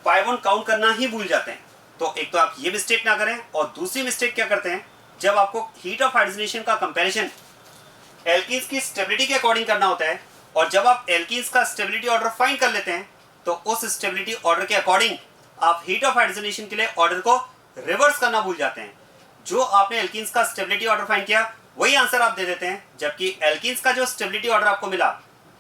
पाइवोन काउंट करना ही भूल जाते हैं, तो एक तो आप ये मिस्टेक ना करें। और दूसरी मिस्टेक क्या करते हैं, जब आपको हीट ऑफ हाइड्रोजनेशन का कंपैरिजन एल्कीन्स की स्टेबिलिटी के अकॉर्डिंग करना होता है, और जब आप एल्कीन्स का स्टेबिलिटी ऑर्डर फाइंड कर लेते हैं तो उस स्टेबिलिटी ऑर्डर के अकॉर्डिंग आप हीट ऑफ हाइड्रोजनेशन के लिए ऑर्डर को रिवर्स करना भूल जाते हैं। जो आपने एल्कीन्स का स्टेबिलिटी ऑर्डर फाइंड किया वही आंसर आप दे देते हैं, जबकि एल्कीन्स का जो स्टेबिलिटी ऑर्डर आपको मिला,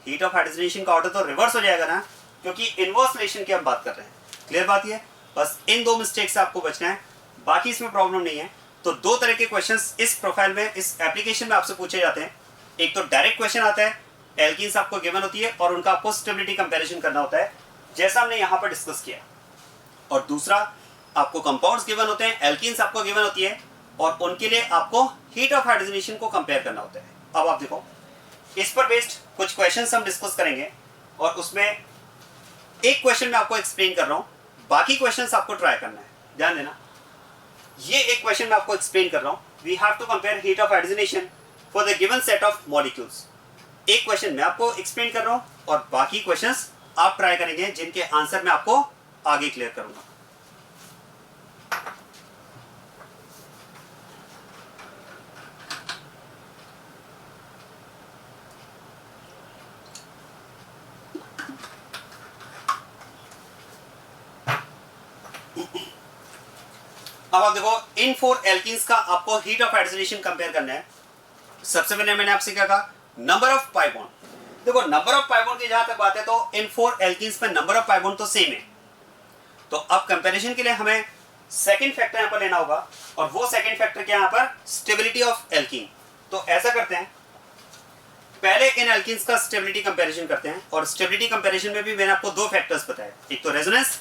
हीट ऑफ हाइड्रोजनेशन का ऑर्डर तो रिवर्स हो जाएगा ना, क्योंकि इनवर्स रिलेशन की हम बात कर रहे हैं। क्लियर बात ये, बस इन दो मिस्टेक से आपको बचना है, बाकी इसमें प्रॉब्लम नहीं है। तो दो तरह के क्वेश्चंस इस प्रोफाइल में, इस एप्लीकेशन में आपसे पूछे जाते हैं। एक तो डायरेक्ट क्वेश्चन आता है, एल्कीन्स आपको गिवन होती है और उनका आपको स्टेबिलिटी कंपैरिजन करना होता है, जैसा हमने यहाँ पर डिस्कस किया। और दूसरा, आपको कंपाउंड्स गिवन होते हैं, एल्कीन्स आपको गिवन होती है और उनके लिए आपको हीट ऑफ हाइड्रोजनेशन को कंपेयर करना होता है। अब आप देखो, इस पर बेस्ड कुछ क्वेश्चंस हम डिस्कस करेंगे और उसमें एक क्वेश्चन मैं आपको एक्सप्लेन कर रहा हूं, बाकी क्वेश्चंस आपको ट्राई करना है। ध्यान देना, ये एक क्वेश्चन मैं आपको एक्सप्लेन कर रहा हूं, we have to compare heat of hydrogenation for the given set of molecules. एक क्वेश्चन मैं आपको एक्सप्लेन कर रहा हूं और बाकी क्वेश्चंस आप ट्राई करेंगे, जिनके आंसर मैं आपको आगे क्लियर करूंगा। अब आप देखो, इन 4 एल्कीन्स का आपको हीट ऑफ हाइड्रोजनेशन कंपेयर करना है। सबसे पहले मैंने आपसे क्या कहा, नंबर ऑफ पाई बॉन्ड। देखो, नंबर ऑफ पाई बॉन्ड की जहां तक बात है तो इन 4 एल्कीन्स में नंबर ऑफ पाई बॉन्ड तो सेम है। तो अब कंपैरिजन के लिए हमें सेकंड फैक्टर यहां पर लेना होगा, और वो सेकंड फैक्टर क्या यहां पर, स्टेबिलिटी ऑफ एल्कीन। तो ऐसा करते हैं, पहले इन एल्कीन्स का स्टेबिलिटी कंपैरिजन करते हैं। और स्टेबिलिटी कंपैरिजन में भी मैंने आपको दो फैक्टर्स बताए, एक तो रेजोनेंस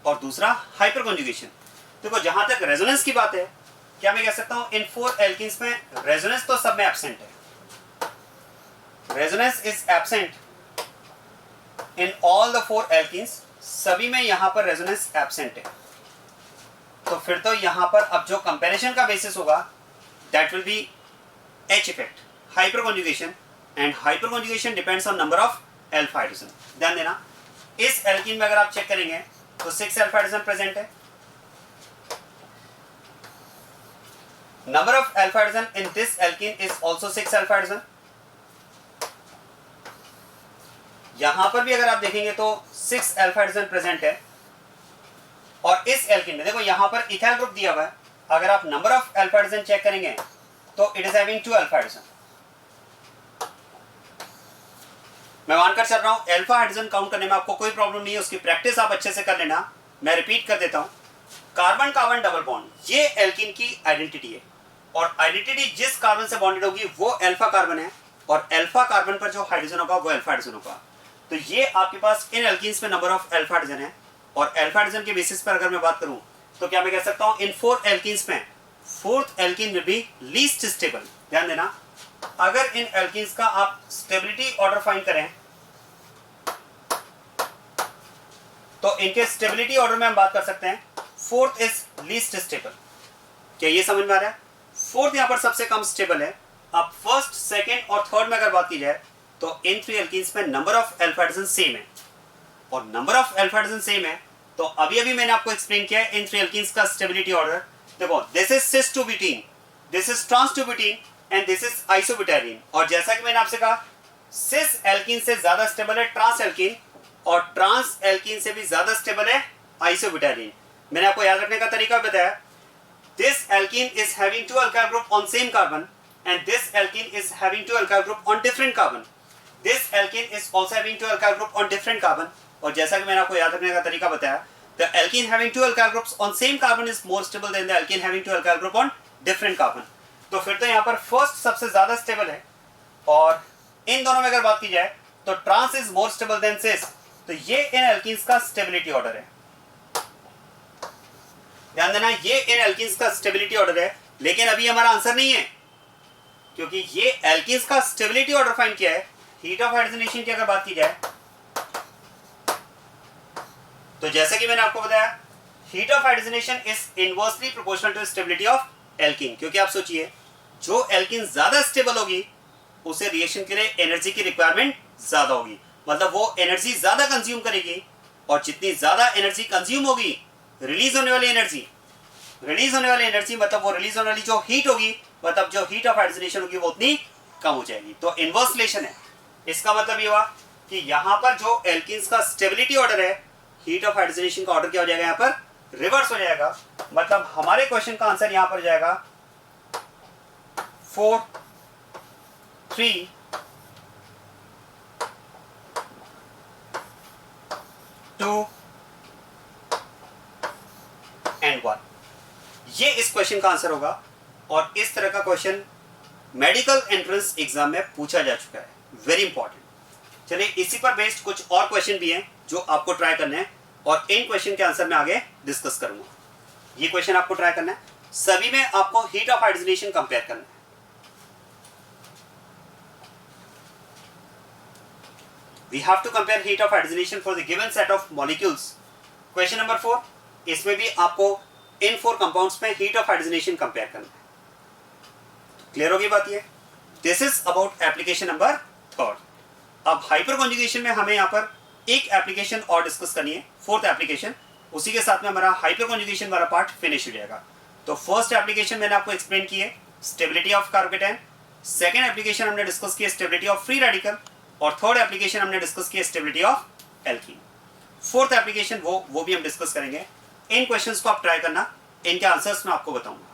और दूसरा हाइपर कॉन्जुगेशन। देखो, जहां तक रेजोनेंस की बात है, क्या मैं कह सकता हूं, इन 4 एल्कीन्स में रेजोनेंस तो सब में एब्सेंट है। Resonance is absent in all the 4 alkenes, सभी में यहां पर रेजोनेंस एब्सेंट है। तो फिर तो यहां पर अब जो कंपैरिजन का बेसिस होगा, that will be H effect, hyper conjugation, and hyper conjugation depends on number of alpha hydrogen. ध्यान देना, इस एल्कीन में अगर आप चेक करेंगे तो 6 एल्फा हाइड्रोजन प्रेजेंट है। Number of alpha hydrogen in this alkene is also 6 alpha hydrogen. यहां पर भी अगर आप देखेंगे तो 6 alpha hydrogen प्रेजेंट है। और इस एल्कीन में देखो, यहां पर इथाइल ग्रुप दिया हुआ है, अगर आप number of alpha hydrogen check करेंगे तो it is having 2 alpha hydrogen। मैं मानकर चल रहा हूं alpha hydrogen काउंट करने में आपको कोई प्रॉब्लम नहीं है, उसकी प्रैक्टिस आप अच्छे से कर लेना। मैं रिपीट कर देता हूं, कार्बन कार्बन डबल बॉन्ड, ये एल्कीन की आइडेंटिटी है, और आइडेंटिटी जिस कार्बन से बॉन्डेड होगी वो अल्फा कार्बन है, और अल्फा कार्बन पर जो हाइड्रोजन होगा वो अल्फा हाइड्रोजन होगा। तो ये आपके पास इन एल्कीन्स में नंबर ऑफ अल्फा हाइड्रोजन है, और अल्फा हाइड्रोजन के बेसिस पर अगर मैं बात करूं तो क्या मैं कह सकता हूं, इन 4 एल्कीन्स में 4th alkene will B least stable. ध्यान देना, अगर इन एल्कीन्स का आप स्टेबिलिटी ऑर्डर फाइंड करें तो इनके स्टेबिलिटी ऑर्डर में हम बात कर सकते हैं 4th इज लीस्ट स्टेबल। क्या ये समझ में आ रहा है? 4th यहां पर सबसे कम स्टेबल है। अब 1st, 2nd और 3rd में अगर बात की जाए तो इन 3 एल्कीन्स में number of alpha hydrogen same है, और number of alpha hydrogen same है तो अभी मैंने आपको एक्सप्लेन किया है इन 3 एल्कीन्स का स्टेबिलिटी ऑर्डर। देखो, this is cis two butene, this is trans two butene, and this is isobutadiene. और जैसा कि मैंने आपसे कहा, सिस एल्कीन से ज्यादा स्टेबल है ट्रांस एल्कीन, और ट्रांस एल्कीन से भी ज्यादा स्टेबल है आइसोब्यूटाडीन। मैंने आपको याद रखने का तरीका बताया, this alkene is having 2 alkyl group on same carbon, and this alkene is having 2 alkyl group on different carbon. This alkene is also having 2 alkyl group on different carbon. और जैसा कि मैंने आपको याद रखने का तरीका बताया, the alkene having 2 alkyl groups on same carbon is more stable than the alkene having 2 alkyl group on different carbon. तो फिर तो यहाँ पर फर्स्ट सबसे ज्यादा स्टेबल है, और इन दोनों में अगर बात की जाए तो trans is more stable than cis. तो ये इन एल्कीन्स का स्टेबिलिटी ऑर्डर है। ध्यान देना, ये इन एल्कीन्स का स्टेबिलिटी ऑर्डर है, लेकिन अभी हमारा आंसर नहीं है, क्योंकि ये एल्कीन्स का स्टेबिलिटी ऑर्डर फाइंड किया है। हीट ऑफ हाइड्रोजनेशन की अगर बात की जाए तो जैसा कि मैंने आपको बताया, heat of hydrogenation is inversely proportional to stability of alkene, क्योंकि आप सोचिए जो एल्कीन ज्यादा स्टेबल होगी उसे रिएक्शन के लिए एनर्जी की रिक्वायरमेंट ज्यादा होगी, मतलब वो एनर्जी ज्यादा कंज्यूम करेगी, और जितनी ज्यादा एनर्जी कंज्यूम होगी रिलीज होने वाली एनर्जी मतलब वो रिलीज होने वाली जो हीट होगी, मतलब जो हीट ऑफ हाइड्रोजनेशन होगी वो उतनी कम हो जाएगी। तो इनवर्स रिलेशन है। इसका मतलब ये हुआ कि यहां पर जो एल्कीन्स का स्टेबिलिटी ऑर्डर है, हीट ऑफ हाइड्रोजनेशन का ऑर्डर क्या हो जाएगा, यहां पर रिवर्स हो जाएगा। मतलब हमारे क्वेश्चन का आंसर यहां पर हो जाएगा 4, 3, 2 एंड 1। ये इस क्वेश्चन का आंसर होगा, और इस तरह का क्वेश्चन मेडिकल एंट्रेंस एग्जाम में पूछा जा चुका है, वेरी इंपॉर्टेंट। चलिए इसी पर बेस्ड कुछ और क्वेश्चन भी हैं जो आपको ट्राई करने हैं, और इन क्वेश्चन के आंसर मैं आगे डिस्कस करूंगा। ये क्वेश्चन आपको ट्राई करना है, सभी में आपको हीट ऑफ हाइड्रोजनेशन कंपेयर करना है। We have to compare heat of hydrogenation for the given set of molecules. Question number 4, इसमें भी आपको इन 4 कंपाउंड्स में हीट ऑफ हाइड्रोजनेशन कंपेयर करना है। क्लियर होगी बात ये? This is about application number 3। अब हाइपर कॉन्जुगेशन में हमें यहाँ पर एक एप्लीकेशन और डिस्कस करनी है, 4th एप्लीकेशन। उसी के साथ में हमारा हाइपर कॉन्जुगेशन वाला पार्ट फिनिश हो जाएगा। तो फर्स्ट एप्लीकेशन मैंने आपको एक्सप्लेन की है, stability of carbocation. Second application हमने डिस्कस की है, स्टेबिलिटी ऑफ फ्री रेडिकल। और थर्ड एप्लीकेशन हमने डिस्कस की है, stability of alkene. 4th application वो भी हम डिस्कस करेंगे। इन क्वेश्चंस को आप ट्राई करना, इनके आंसर्स मैं आपको बताऊंगा।